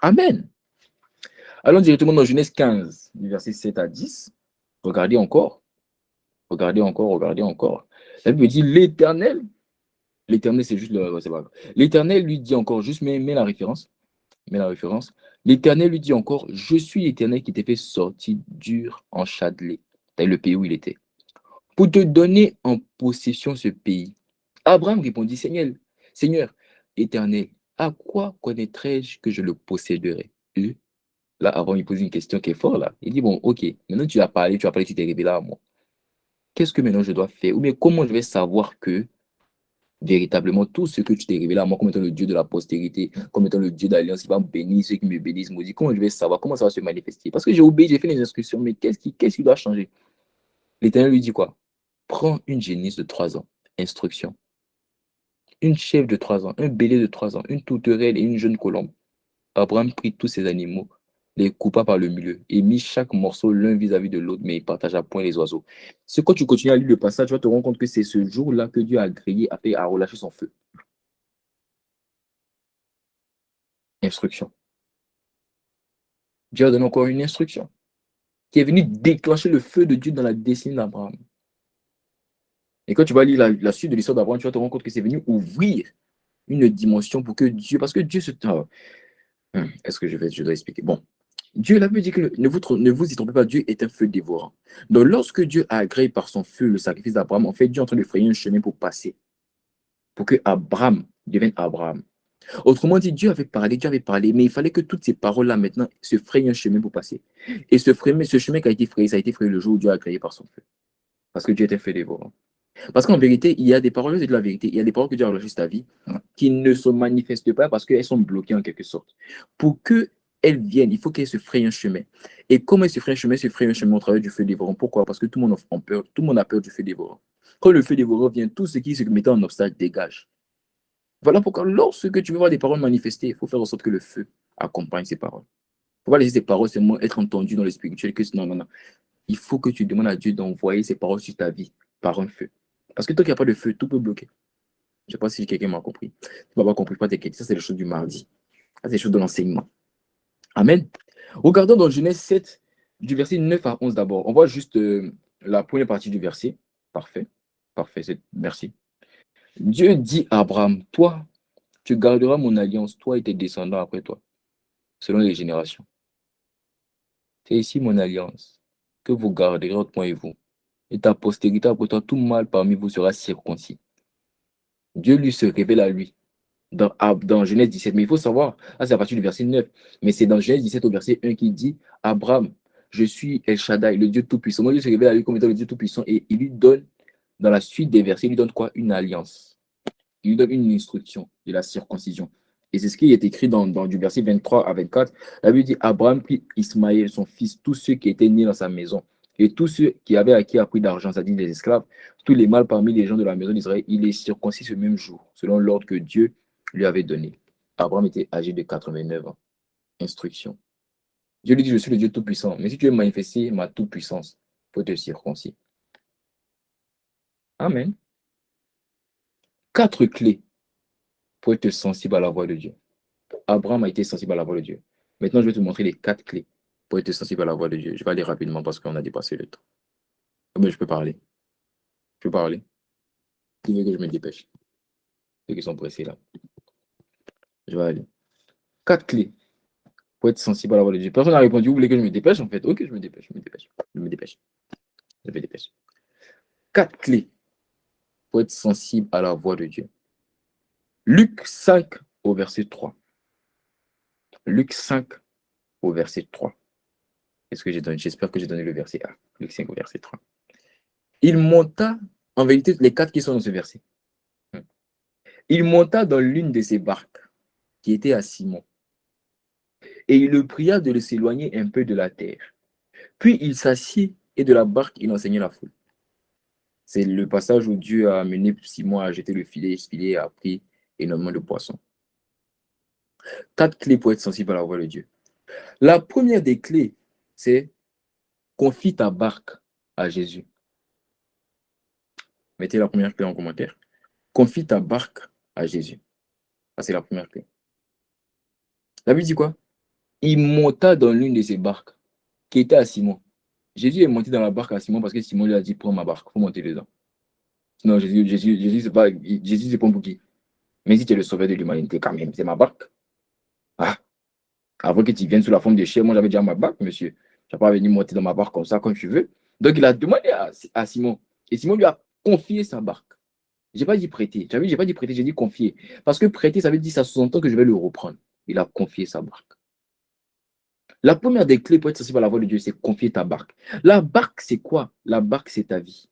Amen. Allons directement dans Genèse 15, du verset 7 à 10. Regardez encore. Regardez encore, regardez encore. La Bible dit l'Éternel. L'Éternel, c'est juste le. C'est pas grave. L'Éternel lui dit encore, juste mets la référence. Mets la référence. L'Éternel lui dit encore, je suis l'Éternel qui t'ai fait sortir d'Ur en Chaldée, c'est le pays où il était, pour te donner en possession ce pays. Abraham répondit, Seigneur, Éternel, à quoi connaîtrais-je que je le posséderai? Là, Abraham, il pose une question qui est forte, là. Il dit, bon, ok, maintenant tu as parlé, tu t'es révélé à moi. Qu'est-ce que maintenant je dois faire? Ou bien comment je vais savoir que véritablement tout ce que tu t'es révélé à moi comme étant le Dieu de la postérité, comme étant le Dieu d'alliance, il va me bénir, ceux qui me bénissent, maudit. Comment je vais savoir? Comment ça va se manifester? Parce que j'ai obéi, j'ai fait les instructions, mais qu'est-ce qui doit changer? L'Éternel lui dit quoi? Prends une génisse de 3 ans, instruction. Une chèvre de 3 ans, un bélier de 3 ans, une tourterelle et une jeune colombe. Abraham prit tous ces animaux, les coupa par le milieu et mit chaque morceau l'un vis-à-vis de l'autre, mais il partagea point les oiseaux. C'est quand tu continues à lire le passage, tu vas te rendre compte que c'est ce jour-là que Dieu a grillé, a relâché son feu. Instruction. Dieu a donné encore une instruction qui est venue déclencher le feu de Dieu dans la destinée d'Abraham. Et quand tu vas lire la suite de l'histoire d'Abraham, tu vas te rendre compte que c'est venu ouvrir une dimension pour que Dieu, parce que Dieu se... est-ce que je dois expliquer? Bon, Dieu l'avait dit que ne vous y trompez pas, Dieu est un feu dévorant. Donc, lorsque Dieu a agréé par son feu le sacrifice d'Abraham, en fait, Dieu est en train de frayer un chemin pour passer, pour que Abraham devienne Abraham. Autrement dit, Dieu avait parlé, mais il fallait que toutes ces paroles-là, maintenant, se frayent un chemin pour passer. Et ce chemin qui a été frayé, ça a été frayé le jour où Dieu a agréé par son feu. Parce que Dieu est un feu dévorant. Parce qu'en vérité, il y a des paroles, c'est de la vérité, il y a des paroles que Dieu a relâchées sur ta vie qui ne se manifestent pas parce qu'elles sont bloquées en quelque sorte. Pour qu'elles viennent, il faut qu'elles se frayent un chemin. Et comment elles se frayent un chemin? Elles se frayent un chemin au travers du feu dévorant. Pourquoi? Parce que tout le monde a peur, tout le monde a peur du feu dévorant. Quand le feu dévorant vient, tout ce qui se mettait en obstacle dégage. Voilà pourquoi lorsque tu veux voir des paroles manifestées, il faut faire en sorte que le feu accompagne ces paroles. Il ne faut pas laisser ces paroles seulement être entendues dans le spirituel. Non, non, non. Il faut que tu demandes à Dieu d'envoyer ces paroles sur ta vie par un feu. Parce que tant qu'il n'y a pas de feu, tout peut bloquer. Je ne sais pas si quelqu'un m'a compris. Tu ne m'as pas compris, pas t'inquiète. Ça, c'est les choses du mardi. Ça, c'est les choses de l'enseignement. Amen. Regardons dans Genèse 7, du verset 9 à 11 d'abord. On voit juste la première partie du verset. Parfait. Parfait. Merci. Dieu dit à Abraham, toi, tu garderas mon alliance, toi et tes descendants après toi, selon les générations. C'est ici mon alliance, que vous garderez entre moi et vous. Et ta postérité après toi, tout mâle parmi vous sera circoncis. Dieu lui se révèle à lui dans Genèse 17. Mais il faut savoir, là c'est à partir du verset 9, mais c'est dans Genèse 17 au verset 1 qui dit, Abraham, je suis El Shaddai, le Dieu Tout-Puissant. Moi, Dieu se révèle à lui comme étant le Dieu Tout-Puissant et il lui donne, dans la suite des versets, il lui donne quoi? Une alliance. Il lui donne une instruction de la circoncision. Et c'est ce qui est écrit dans du verset 23 à 24. La Bible dit, Abraham prit Ismaël, son fils, tous ceux qui étaient nés dans sa maison, et tous ceux qui avaient acquis un prix d'argent, c'est-à-dire les esclaves, tous les mâles parmi les gens de la maison d'Israël, il les circoncis ce même jour, selon l'ordre que Dieu lui avait donné. Abraham était âgé de 89 ans. Instruction. Dieu lui dit, je suis le Dieu Tout-Puissant, mais si tu veux manifester ma toute-puissance, il faut te circoncis. Amen. 4 clés pour être sensible à la voix de Dieu. Abraham a été sensible à la voix de Dieu. Maintenant, je vais te montrer les 4 clés pour être sensible à la voix de Dieu. Je vais aller rapidement parce qu'on a dépassé le temps. Mais je peux parler. Je peux parler. Tu veux que je me dépêche? Ceux qui sont pressés là. Je vais aller. 4 clés pour être sensible à la voix de Dieu. Personne n'a répondu. Vous voulez que je me dépêche en fait? Ok, je me dépêche. Je me dépêche. Je me dépêche. Je me dépêche. 4 clés pour être sensible à la voix de Dieu. Luc 5 au verset 3. Luc 5 au verset 3. Est-ce que j'ai donné? J'espère que j'ai donné le verset A. Luc 5 au verset 3. Il monta, en vérité, les 4 qui sont dans ce verset. Il monta dans l'une de ses barques, qui était à Simon, et il le pria de s'éloigner un peu de la terre. Puis il s'assit, et de la barque, il enseignait la foule. C'est le passage où Dieu a amené Simon à jeter le filet, ce filet a pris énormément de poissons. 4 clés pour être sensible à la voix de Dieu. La première des clés, c'est confie ta barque à Jésus. Mettez la première clé en commentaire. Confie ta barque à Jésus. Ça, c'est la première clé. La Bible dit quoi? Il monta dans l'une de ses barques, qui était à Simon. Jésus est monté dans la barque à Simon parce que Simon lui a dit, prends ma barque, il faut monter dedans. Non, Jésus, c'est pas, Jésus, c'est pas pour qui. Mais si tu es le sauveur de l'humanité, quand même, c'est ma barque. Ah, Avant que tu viennes sous la forme de chien, moi j'avais déjà ma barque, monsieur. Tu n'as pas venu monter dans ma barque comme ça, comme tu veux. Donc il a demandé à Simon. Et Simon lui a confié sa barque. Je n'ai pas dit prêter. Tu as vu, je n'ai pas dit prêter, j'ai dit confier. Parce que prêter, ça veut dire ça sous-entend que je vais le reprendre. Il a confié sa barque. La première des clés pour être sensible à la voix de Dieu, c'est confier ta barque. La barque, c'est quoi? La barque, c'est ta vie.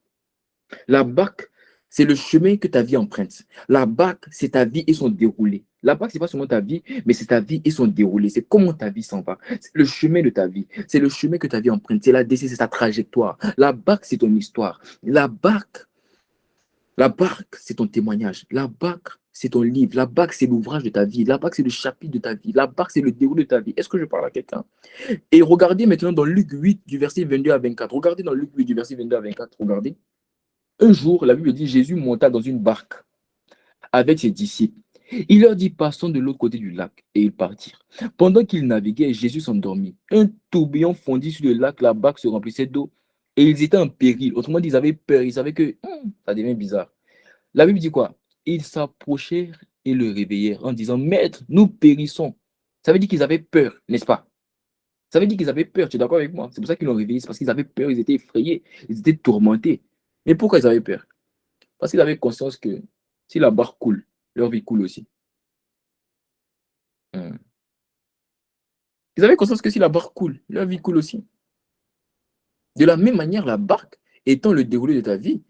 La barque, c'est le chemin que ta vie emprunte. La barque, c'est ta vie et son déroulé. La barque, c'est pas seulement ta vie, mais c'est ta vie et son déroulé. C'est comment ta vie s'en va. C'est le chemin de ta vie. C'est le chemin que ta vie emprunte. C'est la décision, c'est ta trajectoire. La barque, c'est ton histoire. La barque, c'est ton témoignage. La barque, c'est ton livre. La barque, c'est l'ouvrage de ta vie. La barque, c'est le chapitre de ta vie. La barque, c'est le déroulé de ta vie. Est-ce que je parle à quelqu'un? Et regardez maintenant dans Luc 8, du verset 22 à 24. Regardez dans Luc 8, du verset 22 à 24. Regardez. Un jour, la Bible dit, Jésus monta dans une barque avec ses disciples. Il leur dit, passons de l'autre côté du lac, et ils partirent. Pendant qu'ils naviguaient, Jésus s'endormit. Un tourbillon fondit sur le lac, la barque se remplissait d'eau, et ils étaient en péril. Autrement dit, ils avaient peur, ils savaient que ça devient bizarre. La Bible dit quoi? Ils s'approchèrent et le réveillèrent en disant, Maître, nous périssons. Ça veut dire qu'ils avaient peur, n'est-ce pas? Ça veut dire qu'ils avaient peur, tu es d'accord avec moi? C'est pour ça qu'ils l'ont réveillé, c'est parce qu'ils avaient peur, ils étaient effrayés, ils étaient tourmentés. Mais pourquoi ils avaient peur? Parce qu'ils avaient conscience que si la barque coule, leur vie coule aussi. Hmm. Ils avaient conscience que si la barque coule, leur vie coule aussi. De la même manière, la barque étant le déroulé de ta vie,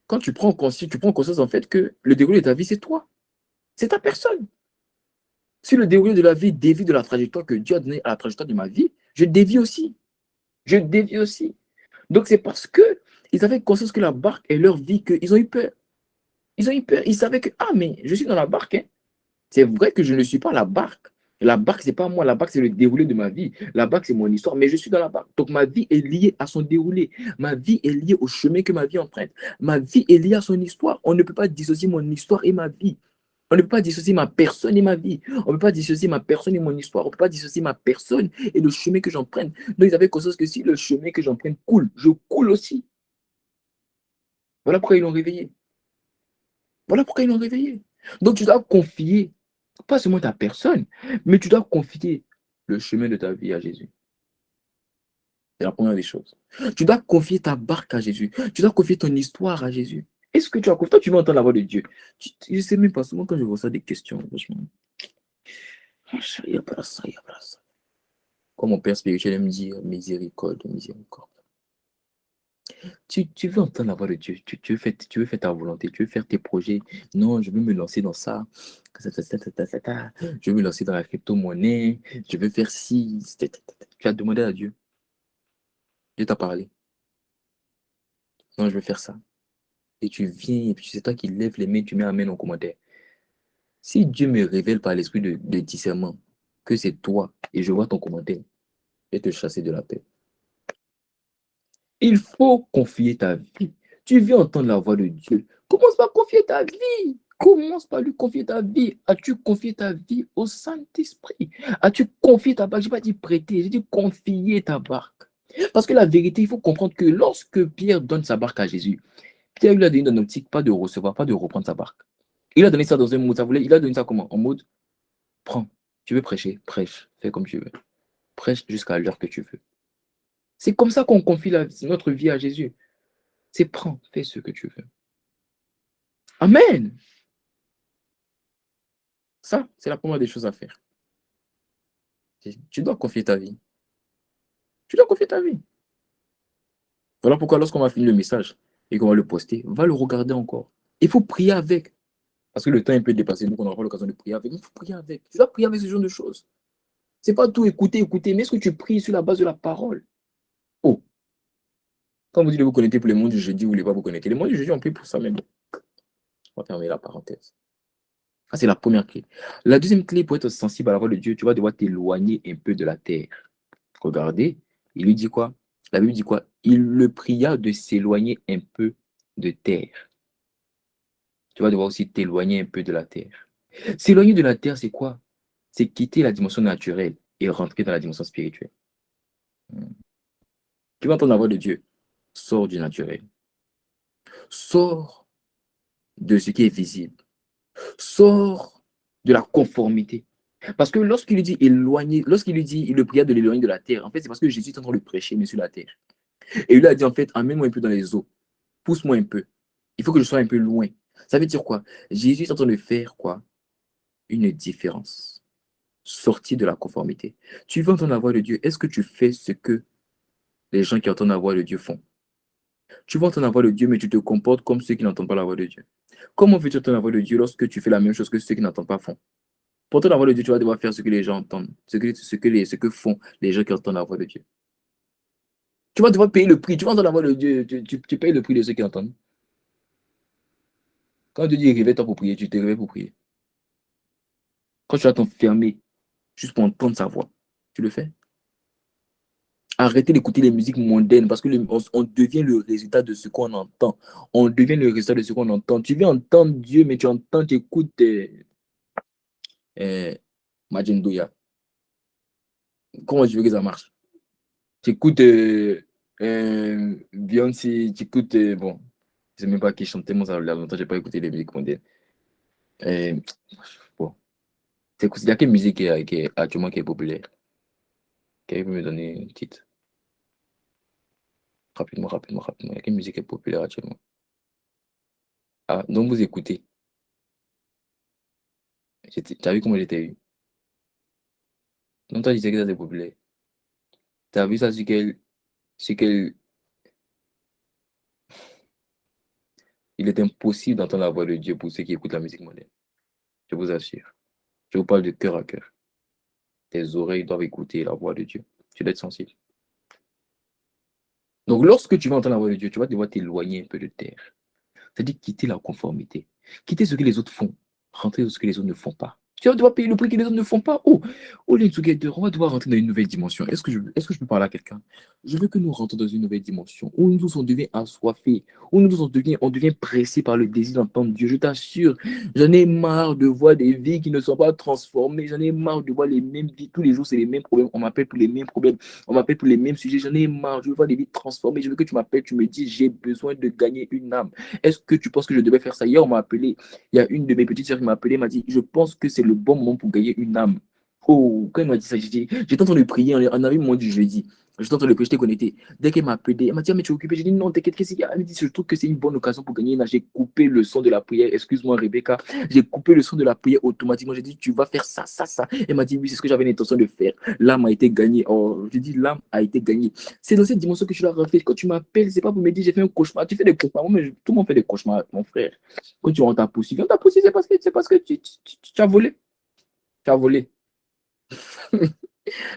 quand tu prends conscience en fait que le déroulé de ta vie, c'est toi. C'est ta personne. Si le déroulé de la vie dévie de la trajectoire que Dieu a donnée à la trajectoire de ma vie, je dévie aussi. Je dévie aussi. Donc c'est parce que ils avaient conscience que la barque est leur vie qu'ils ont eu peur. Ils ont eu peur. Ils savaient que, ah, mais je suis dans la barque, hein. C'est vrai que je ne suis pas la barque. La barque, ce n'est pas moi. La barque, c'est le déroulé de ma vie. La barque, c'est mon histoire. Mais je suis dans la barque. Donc, ma vie est liée à son déroulé. Ma vie est liée au chemin que ma vie emprunte. Ma vie est liée à son histoire. On ne peut pas dissocier mon histoire et ma vie. On ne peut pas dissocier ma personne et ma vie. On ne peut pas dissocier ma personne et mon histoire. On ne peut pas dissocier ma personne et le chemin que j'emprunte. Donc, ils avaient conscience que si le chemin que j'emprunte coule, je coule aussi. Voilà pourquoi ils l'ont réveillé. Voilà pourquoi ils l'ont réveillé. Donc, tu dois confier, pas seulement ta personne, mais tu dois confier le chemin de ta vie à Jésus. C'est la première des choses. Tu dois confier ta barque à Jésus. Tu dois confier ton histoire à Jésus. Est-ce que tu as confié? Toi, tu veux entendre la voix de Dieu. Je ne sais même pas, souvent quand je reçois des questions, franchement. Il n'y a pas ça, il n'y a pas ça. Comme mon père spirituel aime dire, miséricorde, miséricorde. Tu veux entendre la voix de Dieu, tu veux faire ta volonté, tu veux faire tes projets. Non, je veux me lancer dans ça. Je veux me lancer dans la crypto-monnaie. Je veux faire ci. Tu as demandé à Dieu. Dieu t'a parlé. Non, je veux faire ça. Et tu viens, et puis c'est toi qui lèves les mains, tu mets amène en commentaire. Si Dieu me révèle par l'esprit de discernement que c'est toi et je vois ton commentaire, je vais te chasser de la paix. Il faut confier ta vie. Tu veux entendre la voix de Dieu. Commence par confier ta vie. Commence par lui confier ta vie. As-tu confié ta vie au Saint-Esprit? As-tu confié ta barque? Je n'ai pas dit prêter, j'ai dit confier ta barque. Parce que la vérité, il faut comprendre que lorsque Pierre donne sa barque à Jésus, Pierre lui a donné dans une optique pas de recevoir, pas de reprendre sa barque. Il a donné ça dans un mot, il a donné ça comment? En mode, prends. Tu veux prêcher? Prêche. Fais comme tu veux. Prêche jusqu'à l'heure que tu veux. C'est comme ça qu'on confie notre vie à Jésus. C'est prends, fais ce que tu veux. Amen. Ça, c'est la première des choses à faire. Tu dois confier ta vie. Tu dois confier ta vie. Voilà pourquoi lorsqu'on va finir le message et qu'on va le poster, va le regarder encore. Il faut prier avec. Parce que le temps est un peu dépassé, donc on n'aura pas l'occasion de prier avec. Il faut prier avec. Tu dois prier avec ce genre de choses. C'est pas tout écouter, mais est-ce que tu pries sur la base de la parole? Oh, quand vous dites de vous connecter pour les mondes du jeudi, vous ne voulez pas vous connecter. Les mondes du jeudi, on prie pour ça même. On va fermer la parenthèse. Ça, c'est la première clé. La deuxième clé, pour être sensible à la voix de Dieu, tu vas devoir t'éloigner un peu de la terre. Regardez, il lui dit quoi? La Bible dit quoi? Il le pria de s'éloigner un peu de terre. Tu vas devoir aussi t'éloigner un peu de la terre. S'éloigner de la terre, c'est quoi? C'est quitter la dimension naturelle et rentrer dans la dimension spirituelle. Tu vas entendre la voix de Dieu. Sors du naturel. Sors de ce qui est visible. Sors de la conformité. Parce que lorsqu'il lui dit éloigner, lorsqu'il lui dit, il le pria de l'éloigner de la terre, en fait, c'est parce que Jésus est en train de le prêcher, mais sur la terre. Et il lui a dit, en fait, emmène-moi un peu dans les eaux, pousse-moi un peu. Il faut que je sois un peu loin. Ça veut dire quoi? Jésus est en train de faire quoi? Une différence. Sortir de la conformité. Tu veux entendre la voix de Dieu, est-ce que tu fais ce que les gens qui entendent la voix de Dieu font? Tu veux entendre la voix de Dieu, mais tu te comportes comme ceux qui n'entendent pas la voix de Dieu. Comment veux-tu entendre la voix de Dieu lorsque tu fais la même chose que ceux qui n'entendent pas font? Pour entendre la voix de Dieu, tu vas devoir faire ce que les gens entendent, ce que font les gens qui entendent la voix de Dieu. Tu vas devoir payer le prix. Tu vas entendre la voix de Dieu, tu payes le prix de ceux qui entendent. Quand Dieu dit réveille-toi pour prier, tu te réveilles pour prier. Quand tu vas t'enfermer juste pour entendre sa voix, tu le fais. Arrêtez d'écouter les musiques mondaines parce que on devient le résultat de ce qu'on entend. On devient le résultat de ce qu'on entend. Tu veux entendre Dieu, mais tu écoutes Majin Douya. Comment tu veux que ça marche? Tu écoutes Beyoncé, tu écoutes, bon, je sais même pas qui chante tellement ça, il y a longtemps, j'ai pas écouté les musiques mondaines. Euh, bon, il y a quelle musique qui est actuellement qui est populaire? Qui peut me donner un titre? Rapidement, rapidement, rapidement. Il y a quelle musique est populaire actuellement? Ah, donc vous écoutez. T'as vu comment j'étais eu? Donc toi, tu disais que ça c'est populaire. T'as vu ça sur quel. Il est impossible d'entendre la voix de Dieu pour ceux qui écoutent la musique moderne. Je vous assure. Je vous parle de cœur à cœur. Tes oreilles doivent écouter la voix de Dieu. Tu dois être sensible. Donc, lorsque tu vas entendre la voix de Dieu, tu vas devoir t'éloigner un peu de terre. C'est-à-dire quitter la conformité. Quitter ce que les autres font. Rentrer dans ce que les autres ne font pas. Tu vas devoir payer le prix que les autres ne font pas. Oh, Link Together, on va devoir rentrer dans une nouvelle dimension. Est-ce que je peux parler à quelqu'un? Je veux que nous rentrions dans une nouvelle dimension où nous tous on devient assoiffés, où nous tous on devient pressés par le désir d'entendre Dieu. Je t'assure, j'en ai marre de voir des vies qui ne sont pas transformées. J'en ai marre de voir les mêmes vies. Tous les jours, c'est les mêmes problèmes. On m'appelle pour les mêmes problèmes. On m'appelle pour les mêmes sujets. J'en ai marre. Je veux voir des vies transformées. Je veux que tu m'appelles, tu me dis, j'ai besoin de gagner une âme. Est-ce que tu penses que je devais faire ça? Hier, on m'a appelé. Il y a une de mes petites sœurs qui m'a appelé, m'a dit, je pense que c'est le bon moment pour gagner une âme. Oh, quand elle m'a dit ça, j'étais en train de prier, on avait moins du jeudi. J'étais en train de prier, j'étais connecté. Dès qu'elle m'a appelé, elle m'a dit, ah, mais tu es occupé. J'ai dit, non, t'inquiète, qu'est-ce qu'il y a? Elle me dit, je trouve que c'est une bonne occasion pour gagner une âme. J'ai coupé le son de la prière. Excuse-moi, Rebecca. J'ai coupé le son de la prière automatiquement. J'ai dit, tu vas faire ça, ça, ça. Elle m'a dit, oui, c'est ce que j'avais l'intention de faire. L'âme a été gagnée. Oh, j'ai dit, l'âme a été gagnée. C'est dans cette dimension que je dois refaire. Quand tu m'appelles, c'est pas pour me dire, j'ai fait un cauchemar. Tu fais des cauchemars. Moi, tout le monde fait des cauchemars, mon frère. Quand tu rentres à poursuivi, on t'a poursuivi, c'est parce que tu as volé. Tu as volé.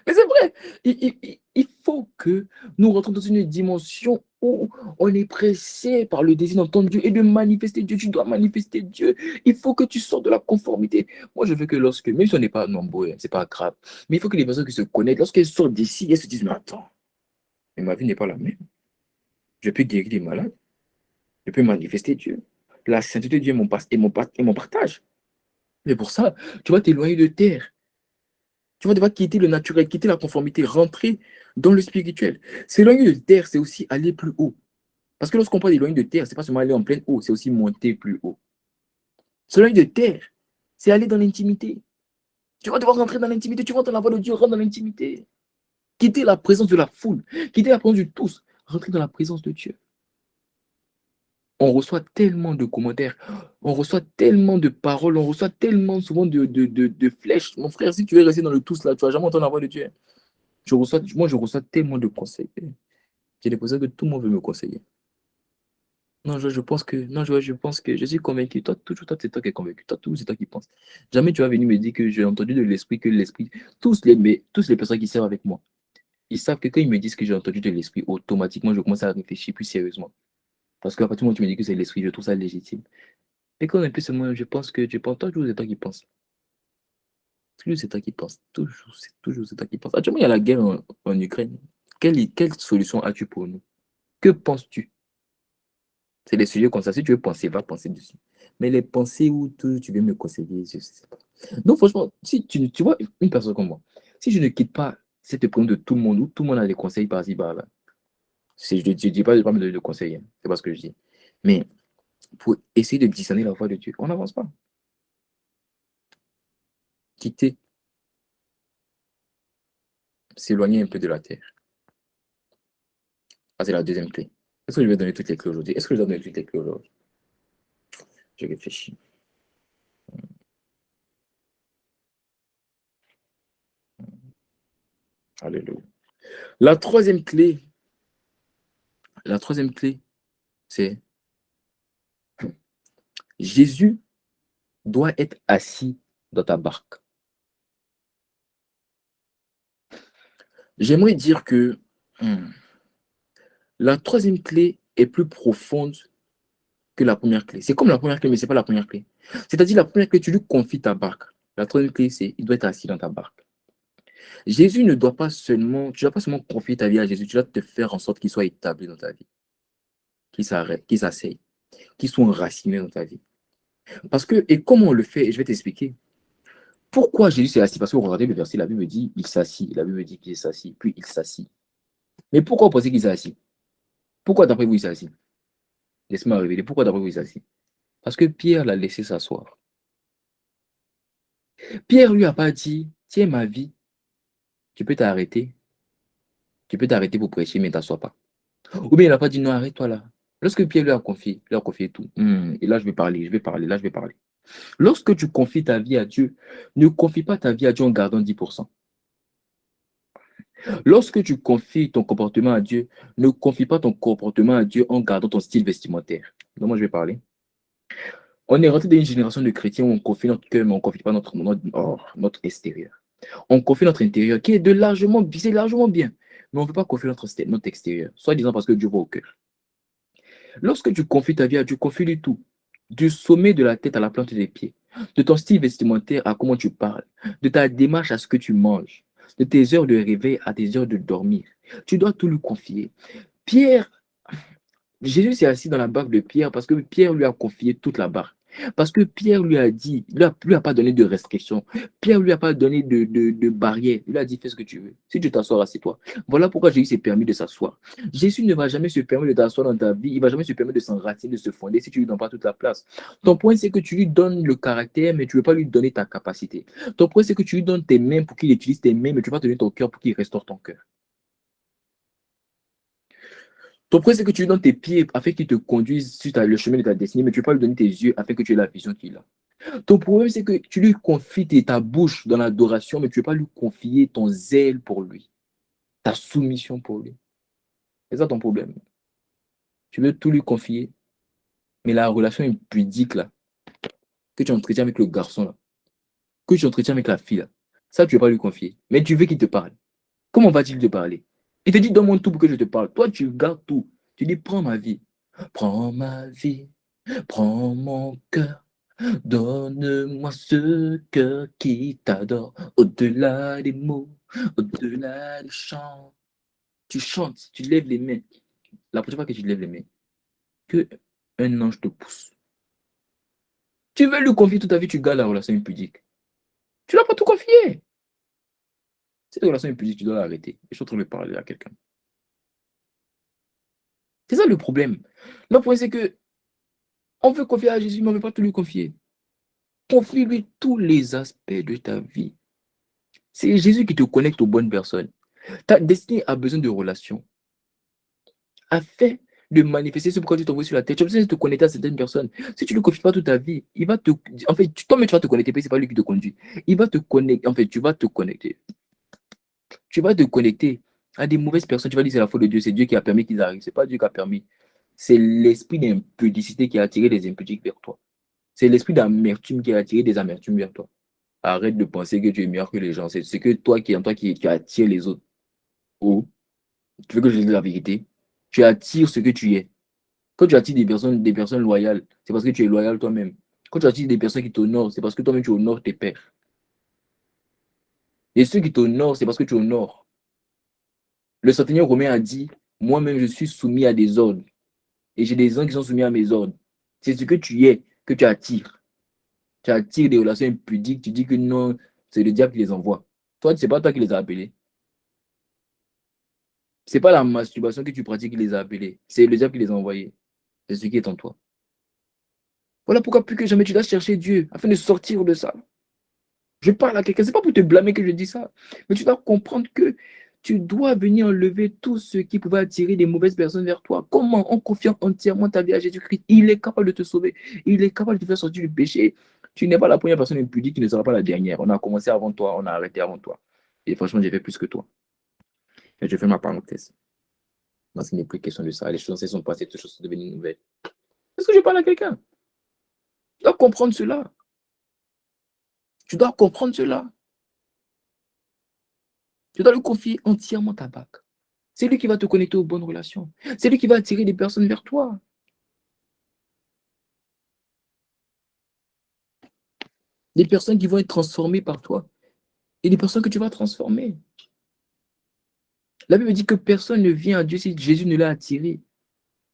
Mais c'est vrai, il faut que nous rentrons dans une dimension où on est pressé par le désir d'entendre Dieu et de manifester Dieu. Tu dois manifester Dieu. Il faut que tu sortes de la conformité. Moi, je veux que même si on n'est pas nombreux, c'est pas grave, mais il faut que les personnes qui se connaissent, lorsqu'elles sortent d'ici, elles se disent, mais attends, mais ma vie n'est pas la même. Je peux guérir les malades, je peux manifester Dieu. La sainteté de Dieu est mon partage. Mais pour ça, tu vas t'éloigner de terre. Tu vas devoir quitter le naturel, quitter la conformité, rentrer dans le spirituel. S'éloigner de terre, c'est aussi aller plus haut. Parce que lorsqu'on parle d'éloigner de terre, c'est pas seulement aller en pleine eau, c'est aussi monter plus haut. S'éloigner de terre, c'est aller dans l'intimité. Tu vas devoir rentrer dans l'intimité, tu vas dans la voie de Dieu, rentre dans l'intimité. Quitter la présence de la foule, quitter la présence de tous, rentrer dans la présence de Dieu. On reçoit tellement de commentaires, on reçoit tellement de paroles, on reçoit tellement souvent de flèches. Mon frère, si tu veux rester dans le tous là, tu vas jamais entendre la voix de Dieu. Moi, je reçois tellement de conseils. J'ai l'impression que tout le monde veut me conseiller. Non, je pense que je suis convaincu. Toi, toujours toi, c'est toi qui es convaincu. Toi, toujours c'est toi qui penses. Jamais tu vas venir me dire que j'ai entendu de l'esprit, que l'esprit. Tous les personnes qui servent avec moi, ils savent que quand ils me disent que j'ai entendu de l'esprit, automatiquement, je commence à réfléchir plus sérieusement. Parce qu'à partir du moment où tu me dis que c'est l'esprit, je trouve ça légitime. Et quand on est plus seulement, je pense que tu penses, toi, toujours c'est toi qui penses. Toujours c'est toi qui penses. Toujours c'est toi qui penses. Actuellement, il y a la guerre en Ukraine. Quelle solution as-tu pour nous? Que penses-tu? C'est des sujets comme ça. Si tu veux penser, va penser dessus. Mais les pensées où tu veux me conseiller, je ne sais pas. Donc, franchement, si tu vois une personne comme moi, si je ne quitte pas cette problème de tout le monde, où tout le monde a des conseils par-ci, par-là, je ne dis pas de ne pas me donner de conseils, hein, c'est pas ce que je dis. Mais pour essayer de discerner la voix de Dieu, on n'avance pas. Quitter. s'éloigner un peu de la terre. Ça, c'est la deuxième clé. Est-ce que je vais donner toutes les clés aujourd'hui? Est-ce que je dois donner toutes les clés aujourd'hui? Je réfléchis. Alléluia. La troisième clé, c'est Jésus doit être assis dans ta barque. J'aimerais dire que la troisième clé est plus profonde que la première clé. C'est comme la première clé, mais ce n'est pas la première clé. C'est-à-dire, la première clé, tu lui confies ta barque. La troisième clé, c'est il doit être assis dans ta barque. Jésus ne doit pas seulement, tu ne dois pas seulement confier ta vie à Jésus, tu dois te faire en sorte qu'il soit établi dans ta vie, qu'il s'arrête, qu'il s'asseye, qu'il soit enraciné dans ta vie. Parce que, et comment on le fait, et je vais t'expliquer. Pourquoi Jésus s'est assis? Parce que regardez le verset, la Bible dit il s'assit, la Bible dit qu'il s'assit, puis il s'assit. Mais pourquoi vous pensez qu'il s'est assis? Pourquoi d'après vous il s'est assis? Laisse-moi révéler. Pourquoi d'après vous il s'est assis? Parce que Pierre l'a laissé s'asseoir. Pierre lui a pas dit, tiens ma vie, tu peux t'arrêter, pour prêcher, mais t'assois pas. Ou bien il n'a pas dit non, arrête-toi là. Lorsque Pierre lui a confié tout. Et là je vais parler, là je vais parler. Lorsque tu confies ta vie à Dieu, ne confie pas ta vie à Dieu en gardant 10%. Lorsque tu confies ton comportement à Dieu, ne confie pas ton comportement à Dieu en gardant ton style vestimentaire. Donc moi je vais parler. On est rentré dans une génération de chrétiens où on confie notre cœur, mais on ne confie pas notre extérieur. On confie notre intérieur, qui est c'est largement bien. Mais on ne veut pas confier notre extérieur, soit disant parce que Dieu voit au cœur. Lorsque tu confies ta vie à Dieu, confie-lui tout. Du sommet de la tête à la plante des pieds. De ton style vestimentaire à comment tu parles. De ta démarche à ce que tu manges. De tes heures de réveil à tes heures de dormir. Tu dois tout lui confier. Jésus s'est assis dans la barque de Pierre parce que Pierre lui a confié toute la barque. Parce que Pierre lui a dit, lui a pas donné de restrictions. Pierre lui a pas donné de barrières. Il a dit, fais ce que tu veux. Si tu t'assois, assieds-toi. Voilà pourquoi Jésus s'est permis de s'asseoir. Jésus ne va jamais se permettre de t'asseoir dans ta vie. Il va jamais se permettre de s'enraciner, de se fonder si tu lui donnes pas toute la place. Ton point, c'est que tu lui donnes le caractère, mais tu ne veux pas lui donner ta capacité. Ton point, c'est que tu lui donnes tes mains pour qu'il utilise tes mains, mais tu ne vas pas te donner ton cœur pour qu'il restaure ton cœur. Ton problème, c'est que tu lui donnes tes pieds afin qu'il te conduise sur le chemin de ta destinée, mais tu ne veux pas lui donner tes yeux afin que tu aies la vision qu'il a. Ton problème, c'est que tu lui confies ta bouche dans l'adoration, mais tu ne veux pas lui confier ton zèle pour lui, ta soumission pour lui. C'est ça ton problème. Tu veux tout lui confier, mais la relation impudique là, que tu entretiens avec le garçon là, que tu entretiens avec la fille là, ça tu ne veux pas lui confier, mais tu veux qu'il te parle. Comment va-t-il te parler? Il te dit donne-moi tout pour que je te parle. Toi, tu gardes tout. Tu dis prends ma vie. Prends ma vie. Prends mon cœur, donne-moi ce cœur qui t'adore, au-delà des mots, au-delà des chants. Tu chantes, tu lèves les mains. La prochaine fois que tu lèves les mains, que un ange te pousse. Tu veux lui confier toute ta vie, tu gardes la relation impudique. Tu ne l'as pas tout confié. Cette relation impudique, tu dois l'arrêter. Je suis en train de parler à quelqu'un. C'est ça le problème. Le problème, c'est que on veut confier à Jésus, mais on ne veut pas tout lui confier. Confie-lui tous les aspects de ta vie. C'est Jésus qui te connecte aux bonnes personnes. Ta destinée a besoin de relations. Afin de manifester ce pourquoi tu t'envoies sur la terre, tu as besoin de te connecter à certaines personnes. Si tu ne le confies pas toute ta vie, il va te. En fait, toi-même, tu vas te connecter, mais ce n'est pas lui qui te conduit. Il va te connecter. En fait, tu vas te connecter. Tu vas te connecter à des mauvaises personnes. Tu vas dire c'est la faute de Dieu, c'est Dieu qui a permis qu'ils arrivent. Ce n'est pas Dieu qui a permis. C'est l'esprit d'impudicité qui a attiré des impudiques vers toi. C'est l'esprit d'amertume qui a attiré des amertumes vers toi. Arrête de penser que tu es meilleur que les gens. C'est ce que toi qui en toi qui attire les autres. Ou, tu veux que je te dise la vérité? Tu attires ce que tu es. Quand tu attires des personnes loyales, c'est parce que tu es loyal toi-même. Quand tu attires des personnes qui t'honorent, c'est parce que toi-même tu honores tes pères. Et ceux qui t'honorent, c'est parce que tu honores. Le centenier romain a dit, moi-même je suis soumis à des ordres. Et j'ai des gens qui sont soumis à mes ordres. C'est ce que tu es, que tu attires. Tu attires des relations impudiques, tu dis que non, c'est le diable qui les envoie. Toi, c'est pas toi qui les as appelés. C'est pas la masturbation que tu pratiques qui les a appelés. C'est le diable qui les a envoyés. C'est ce qui est en toi. Voilà pourquoi plus que jamais tu dois chercher Dieu afin de sortir de ça. Je parle à quelqu'un, c'est pas pour te blâmer que je dis ça, mais tu dois comprendre que Tu dois venir enlever tout ce qui pouvait attirer des mauvaises personnes vers toi. Comment? En confiant entièrement ta vie à Jésus-Christ. Il est capable de te sauver. Il est capable de te faire sortir du péché. Tu n'es pas la première personne impudique, qui ne sera pas la dernière. On a commencé avant toi, on a arrêté avant toi. Et franchement, j'ai fait plus que toi. Et je fais ma parenthèse. Moi, ce n'est plus question de ça. Les choses sont passées, toutes les choses sont devenues nouvelles. Est-ce que je parle à quelqu'un? Tu dois comprendre cela. Tu dois comprendre cela. Tu dois lui confier entièrement ta barque. C'est lui qui va te connecter aux bonnes relations. C'est lui qui va attirer des personnes vers toi. Des personnes qui vont être transformées par toi. Et des personnes que tu vas transformer. La Bible dit que personne ne vient à Dieu si Jésus ne l'a attiré.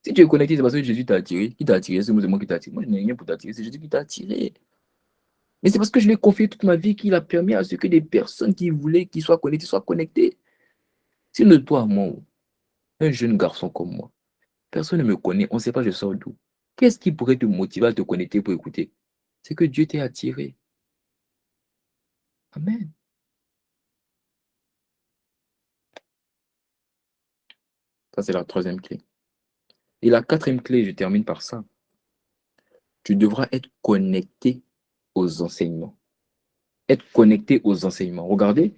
Si tu es connecté, c'est parce que Jésus t'a attiré. Qui t'a attiré? C'est moi qui t'a attiré. Moi, je n'ai rien pour t'attirer. C'est Jésus qui t'a attiré. Mais c'est parce que je l'ai confié toute ma vie qu'il a permis à ce que des personnes qui voulaient qu'ils soient connectés soient connectés. Sinon, toi, moi, un jeune garçon comme moi, personne ne me connaît. On ne sait pas je sors d'où. Qu'est-ce qui pourrait te motiver à te connecter pour écouter? C'est que Dieu t'ait attiré. Amen. Ça, c'est la troisième clé. Et la quatrième clé, je termine par ça. Tu devras être connecté aux enseignements. Être connecté aux enseignements. Regardez,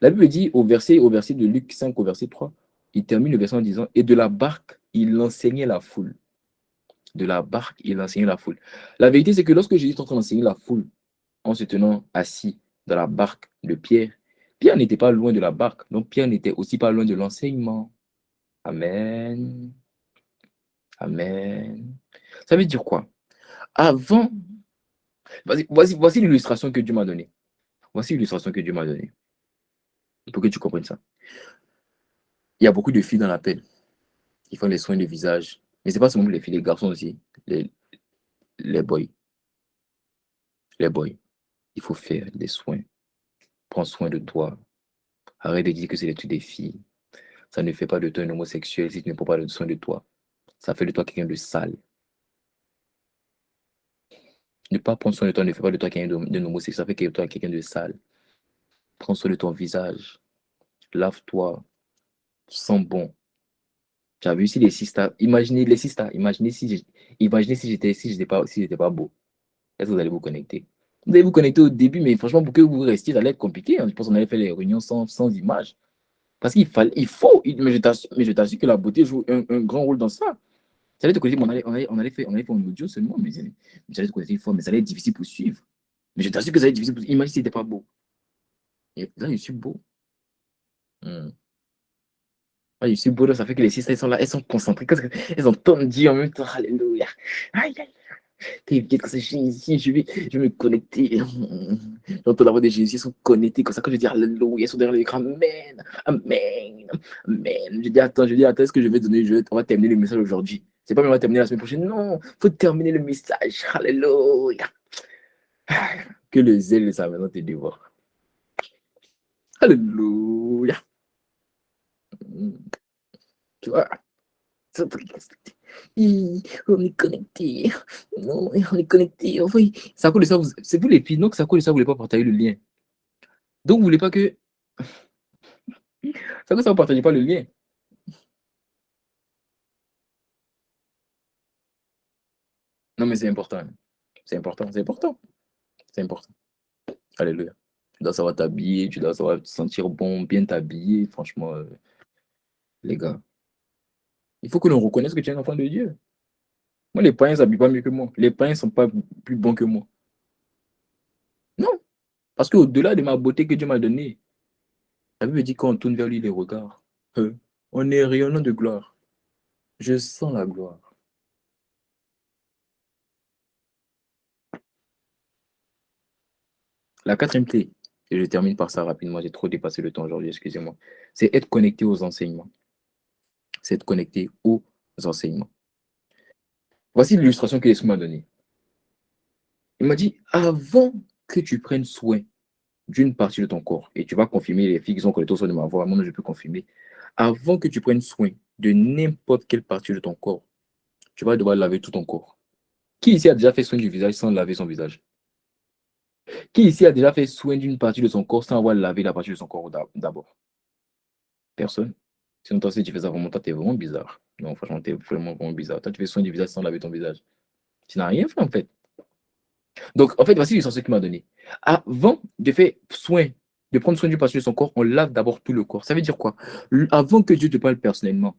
la Bible dit au verset de Luc 5, au verset 3, il termine le verset en disant, et de la barque, il enseignait la foule. De la barque, il enseignait la foule. La vérité, c'est que lorsque Jésus est en train d'enseigner la foule, en se tenant assis dans la barque de Pierre, Pierre n'était pas loin de la barque, donc Pierre n'était aussi pas loin de l'enseignement. Amen. Amen. Ça veut dire quoi? Avant, voici l'illustration que Dieu m'a donnée. Voici l'illustration que Dieu m'a donnée. Pour que tu comprennes ça. Il y a beaucoup de filles dans l'appel qui font les soins de visage. Mais ce n'est pas seulement les filles, les garçons aussi. Les boys. Les boys. Il faut faire des soins. Prends soin de toi. Arrête de dire que c'est les trucs des filles. Ça ne fait pas de toi un homosexuel si tu ne prends pas soin de toi. Ça fait de toi quelqu'un de sale. Ne pas prendre soin de toi ne fait pas de toi quelqu'un d'un homosexuel. Ça fait de toi quelqu'un de sale. Prends soin de ton visage. Lave-toi. Sens bon. Tu as vu si les sisters, imaginez les sisters, imaginez si j'étais pas beau. Est-ce que vous allez vous connecter? Vous allez vous connecter au début, mais franchement, pour que vous restiez, ça allait être compliqué, hein. Je pense qu'on allait faire les réunions sans images. Parce mais je t'assure que la beauté joue un grand rôle dans ça. Ça allait te connecter, mais on allait faire un audio seulement, mais ça allait te connecter une fois, mais ça allait être difficile pour suivre. Mais je t'assure que ça allait être difficile pour suivre. Imagine si c'était pas beau. Et là, je suis beau. Hmm. Ah, je suis beau, là, ça fait que les sisters, elles sont là, elles sont concentrées. Elles entendent Dieu en même temps. Alléluia. Aïe, aïe. T'inquiète, quand je suis ici, je vais me connecter. J'entends la voix de Jésus, ils sont connectés comme ça. Quand je dis Alléluia, ils sont derrière l'écran. Amen, Amen, Amen. Je dis, attends, est-ce que je vais donner, on va terminer le message aujourd'hui. C'est pas même on va terminer la semaine prochaine. Non, il faut terminer le message. Alléluia. Que le zèle de sa maison te dévore. Alléluia. Tu vois, on est connecté. Non, on est connecté. Oui. C'est à cause de ça, c'est vous les filles, donc c'est à cause de ça, vous ne voulez pas partager le lien. Donc, vous voulez pas que. C'est à cause de ça, vous ne partagez pas le lien. Non, mais c'est important. C'est important, c'est important. C'est important. Alléluia. Tu dois savoir t'habiller, tu dois savoir te sentir bon, bien t'habiller. Franchement, les gars, il faut que l'on reconnaisse que tu es un enfant de Dieu. Moi, les païens ne s'habillent pas mieux que moi. Les païens ne sont pas plus bons que moi. Non. Parce qu'au-delà de ma beauté que Dieu m'a donnée, la Bible dit qu'on tourne vers lui les regards. On est rayonnant de gloire. Je sens la gloire. La quatrième clé, et je termine par ça rapidement, j'ai trop dépassé le temps aujourd'hui, excusez-moi, c'est être connecté aux enseignements. C'est être connecté aux enseignements. Voici l'illustration que Yesu m'a donnée. Il m'a dit, avant que tu prennes soin d'une partie de ton corps, et tu vas confirmer, les filles qui sont connectées au sein de ma voix, moi je peux confirmer, avant que tu prennes soin de n'importe quelle partie de ton corps, tu vas devoir laver tout ton corps. Qui ici a déjà fait soin du visage sans laver son visage? Qui ici a déjà fait soin d'une partie de son corps sans avoir lavé la partie de son corps d'abord? Personne. Sinon, toi, si tu fais ça vraiment, toi, t'es vraiment bizarre. Non, franchement, t'es vraiment, vraiment bizarre. Toi, tu fais soin du visage sans laver ton visage. Tu n'as rien fait, en fait. Donc, en fait, voici l'essentiel qu'il m'a donné. Avant de faire soin, de prendre soin du patient de son corps, on lave d'abord tout le corps. Ça veut dire quoi? Avant que Dieu te parle personnellement,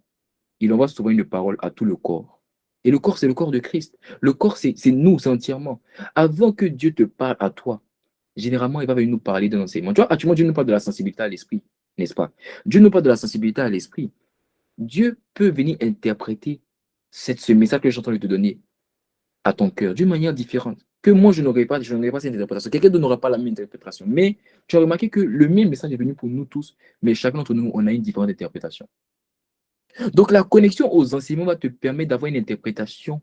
il envoie souvent une parole à tout le corps. Et le corps, c'est le corps de Christ. Le corps, c'est nous, c'est entièrement. Avant que Dieu te parle à toi, généralement, il va venir nous parler d'un enseignement. Tu vois, actuellement, Dieu nous parle de la sensibilité à l'esprit, n'est-ce pas? Dieu nous parle de la sensibilité à l'esprit. Dieu peut venir interpréter ce message que j'entends te donner à ton cœur d'une manière différente. Que moi, je n'aurais pas cette interprétation. Quelqu'un d'autre n'aura pas la même interprétation. Mais tu as remarqué que le même message est venu pour nous tous, mais chacun d'entre nous, on a une différente interprétation. Donc, la connexion aux enseignements va te permettre d'avoir une interprétation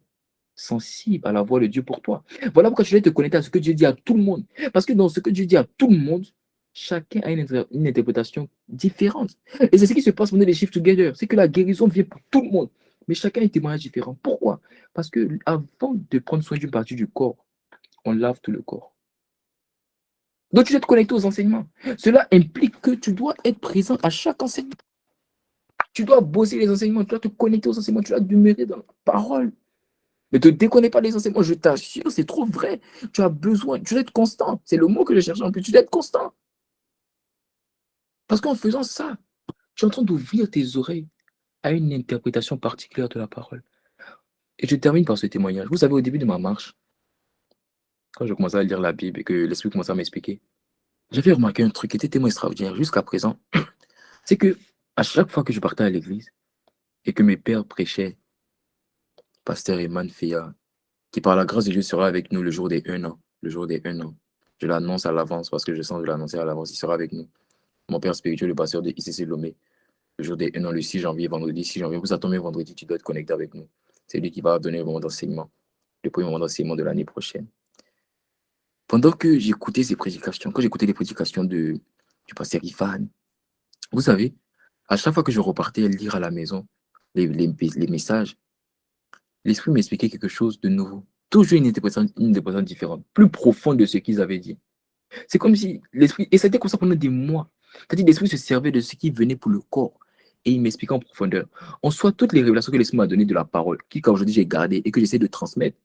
sensible à la voix de Dieu pour toi. Voilà pourquoi tu dois te connecter à ce que Dieu dit à tout le monde. Parce que dans ce que Dieu dit à tout le monde, chacun a une interprétation différente. Et c'est ce qui se passe pendant les Shift Together. C'est que la guérison vient pour tout le monde. Mais chacun a un témoignage différent. Pourquoi? Parce que avant de prendre soin d'une partie du corps, on lave tout le corps. Donc tu dois te connecter aux enseignements. Cela implique que tu dois être présent à chaque enseignement. Tu dois bosser les enseignements, tu dois te connecter aux enseignements, tu dois demeurer dans la parole. Ne te déconnecte pas des enseignements, je t'assure, c'est trop vrai. Tu as besoin, tu dois être constant. C'est le mot que je cherchais en plus, tu dois être constant. Parce qu'en faisant ça, tu es en train d'ouvrir tes oreilles à une interprétation particulière de la parole. Et je termine par ce témoignage. Vous savez, au début de ma marche, quand je commençais à lire la Bible et que l'Esprit commençait à m'expliquer, j'avais remarqué un truc qui était tellement extraordinaire jusqu'à présent. C'est que à chaque fois que je partais à l'église et que mes pères prêchaient, pasteur Eman Feya, qui par la grâce de Dieu sera avec nous le jour des 1 an, le jour des 1 an. Je l'annonce à l'avance parce que je sens de l'annoncer à l'avance, il sera avec nous. Mon père spirituel, le pasteur de ICC Lomé, le jour des 1 an, le 6 janvier, vendredi 6 janvier. Vous attendez vendredi, tu dois être connecté avec nous. C'est lui qui va donner le moment d'enseignement, le premier moment d'enseignement de l'année prochaine. Pendant que j'écoutais ces prédications, quand j'écoutais les prédications du pasteur Ifan, vous savez, à chaque fois que je repartais lire à la maison les messages, l'esprit m'expliquait quelque chose de nouveau. Toujours une interprétation différente, plus profonde de ce qu'ils avaient dit. C'est comme si l'esprit, et c'était comme ça pendant des mois. C'est-à-dire l'esprit se servait de ce qui venait pour le corps et il m'expliquait en profondeur. En soi, toutes les révélations que l'esprit m'a données de la parole, qu'aujourd'hui j'ai gardé et que j'essaie de transmettre,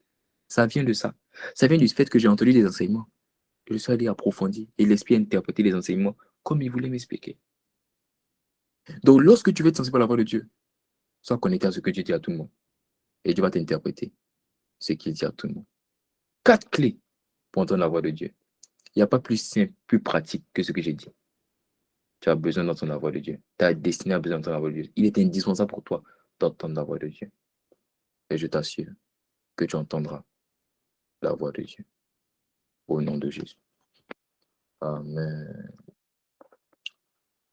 ça vient de ça. Ça vient du fait que j'ai entendu des enseignements. Je suis allé approfondir et l'esprit a interprété les enseignements comme il voulait m'expliquer. Donc, lorsque tu veux être sensible à la voix de Dieu, sois connecté à ce que Dieu dit à tout le monde et Dieu va t'interpréter ce qu'il dit à tout le monde. 4 clés pour entendre la voix de Dieu. Il n'y a pas plus simple, plus pratique que ce que j'ai dit. Tu as besoin d'entendre la voix de Dieu. Ta destinée a besoin d'entendre la voix de Dieu. Il est indispensable pour toi d'entendre la voix de Dieu. Et je t'assure que tu entendras la voix de Dieu. Au nom de Jésus. Amen.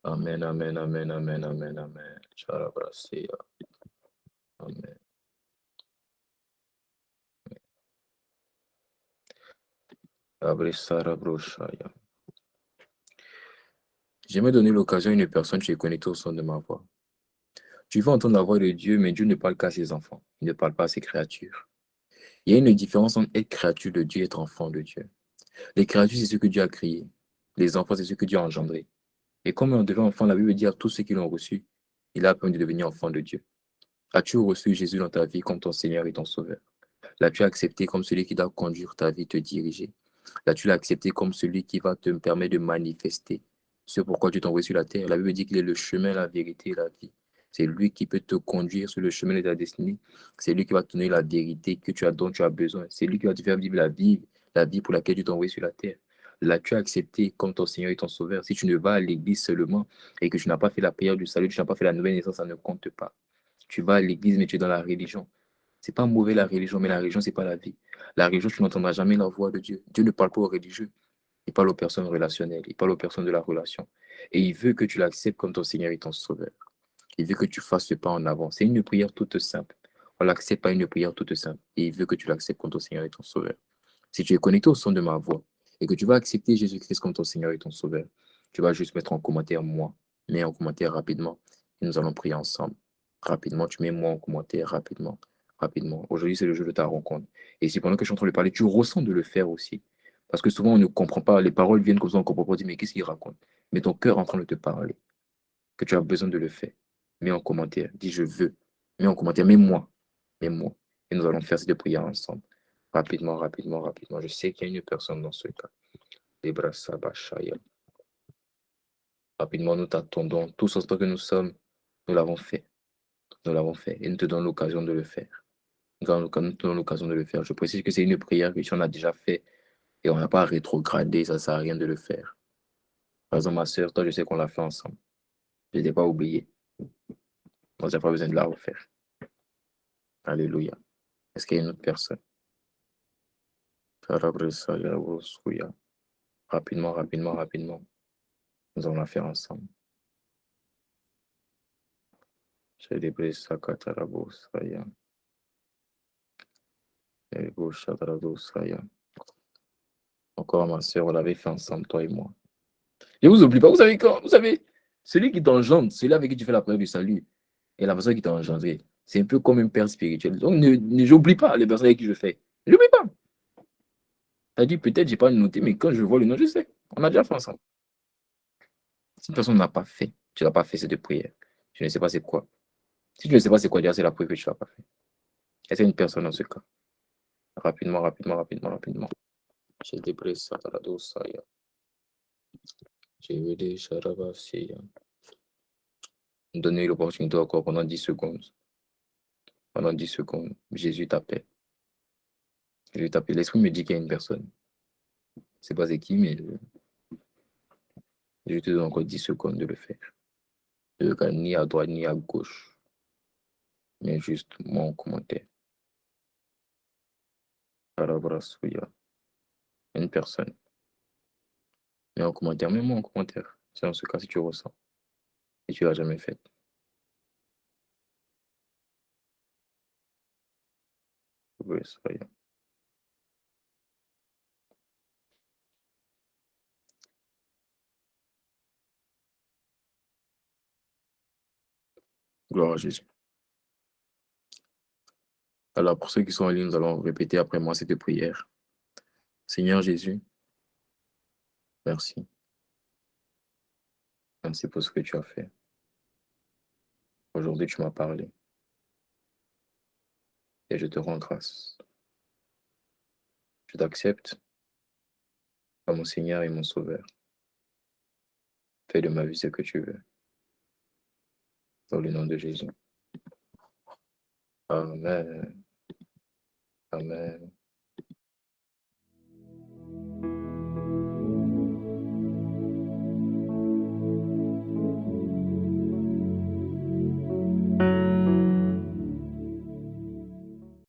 Amen, amen, amen, amen, amen, amen. Amen. J'aimerais donner l'occasion à une personne qui est connectée au son de ma voix. Tu vas entendre la voix de Dieu, mais Dieu ne parle qu'à ses enfants. Il ne parle pas à ses créatures. Il y a une différence entre être créature de Dieu et être enfant de Dieu. Les créatures, c'est ce que Dieu a créé. Les enfants, c'est ce que Dieu a engendré. Et comme on devient enfant, la Bible dit à tous ceux qui l'ont reçu, il a permis de devenir enfant de Dieu. As-tu reçu Jésus dans ta vie comme ton Seigneur et ton Sauveur? L'as-tu accepté comme celui qui doit conduire ta vie, te diriger? L'as-tu accepté comme celui qui va te permettre de manifester ce pourquoi tu t'es envoyé sur la terre? La Bible dit qu'il est le chemin, la vérité et la vie. C'est lui qui peut te conduire sur le chemin de ta destinée. C'est lui qui va te donner la vérité dont tu as besoin. C'est lui qui va te faire vivre la vie pour laquelle tu t'es envoyé sur la terre. L'as-tu accepté comme ton Seigneur et ton Sauveur? Si tu ne vas à l'église seulement et que tu n'as pas fait la prière du salut, tu n'as pas fait la nouvelle naissance, ça ne compte pas. Tu vas à l'église, mais tu es dans la religion. C'est pas mauvais la religion, mais la religion, c'est pas la vie. La religion, tu n'entendras jamais la voix de Dieu. Dieu ne parle pas aux religieux. Il parle aux personnes relationnelles. Il parle aux personnes de la relation. Et il veut que tu l'acceptes comme ton Seigneur et ton Sauveur. Il veut que tu fasses ce pas en avant. C'est une prière toute simple. On l'accepte pas une prière toute simple. Et il veut que tu l'acceptes comme ton Seigneur et ton Sauveur. Si tu es connecté au son de ma voix et que tu vas accepter Jésus-Christ comme ton Seigneur et ton Sauveur, tu vas juste mettre en commentaire moi. Mets en commentaire rapidement et nous allons prier ensemble. Rapidement, tu mets moi en commentaire rapidement. Rapidement. Aujourd'hui, c'est le jour de ta rencontre. Et si pendant que je suis en train de parler, tu ressens de le faire aussi. Parce que souvent, on ne comprend pas. Les paroles viennent comme ça, on ne comprend pas. On dit, mais qu'est-ce qu'il raconte? Mais ton cœur est en train de te parler. que tu as besoin de le faire, mets en commentaire. Dis je veux. Mets en commentaire. Mets-moi. Mets-moi. Et nous allons faire cette prière ensemble. Rapidement, rapidement, rapidement. Je sais qu'il y a une personne dans ce cas. Debrasa Bashaya. Rapidement, nous t'attendons. Tous autant que nous sommes, nous l'avons fait. Nous l'avons fait. Et nous te donnons l'occasion de le faire. Nous te donnons l'occasion de le faire. Je précise que c'est une prière que tu en as déjà fait. Et on n'a pas rétrogradé. Ça ne sert à rien de le faire. Par exemple, ma soeur, toi, je sais qu'on l'a fait ensemble. Je ne l'ai pas oublié. Donc, j'ai pas besoin de la refaire. Alléluia. Est-ce qu'il y a une autre personne? Rapidement, rapidement, rapidement. Nous allons la faire ensemble. Encore ma soeur, on l'avait fait ensemble, toi et moi. Je ne vous oublie pas, vous savez quand? Vous savez, celui qui t'engendre, celui avec qui tu fais la prière du salut, et la personne qui t'a engendré, c'est un peu comme un père spirituel. Donc, j'oublie pas les personnes avec qui je fais. Je n'oublie pas. Tu as dit, peut-être, je n'ai pas noté, mais quand je vois le nom, je sais. On a déjà fait ensemble. Si une personne n'a pas fait, tu n'as pas fait cette prière, je ne sais pas c'est quoi. Si tu ne sais pas c'est quoi, déjà, c'est la prière que tu n'as pas fait. Et c'est une personne dans ce cas. Rapidement, rapidement, rapidement, rapidement. J'ai débré ça, j'ai vu des charabas, donner l'opportunité encore pendant 10 secondes. Pendant 10 secondes, Jésus t'appelle. Jésus t'appelle. L'esprit me dit qu'il y a une personne. Je ne sais pas c'est qui, mais je te donne encore 10 secondes de le faire. Ne regarde ni à droite ni à gauche, mais juste mon commentaire. Arabrasuya. Une personne. Mais en commentaire, même moi en commentaire. C'est dans ce cas si tu ressens. Et tu ne l'as jamais fait. Soya. Gloire à Jésus. Alors, pour ceux qui sont en ligne, nous allons répéter après moi cette prière. Seigneur Jésus, merci. Merci pour ce que tu as fait. Aujourd'hui, tu m'as parlé. Et je te rends grâce. Je t'accepte comme mon Seigneur et mon Sauveur. Fais de ma vie ce que tu veux. Dans le nom de Jésus. Amen. Amen.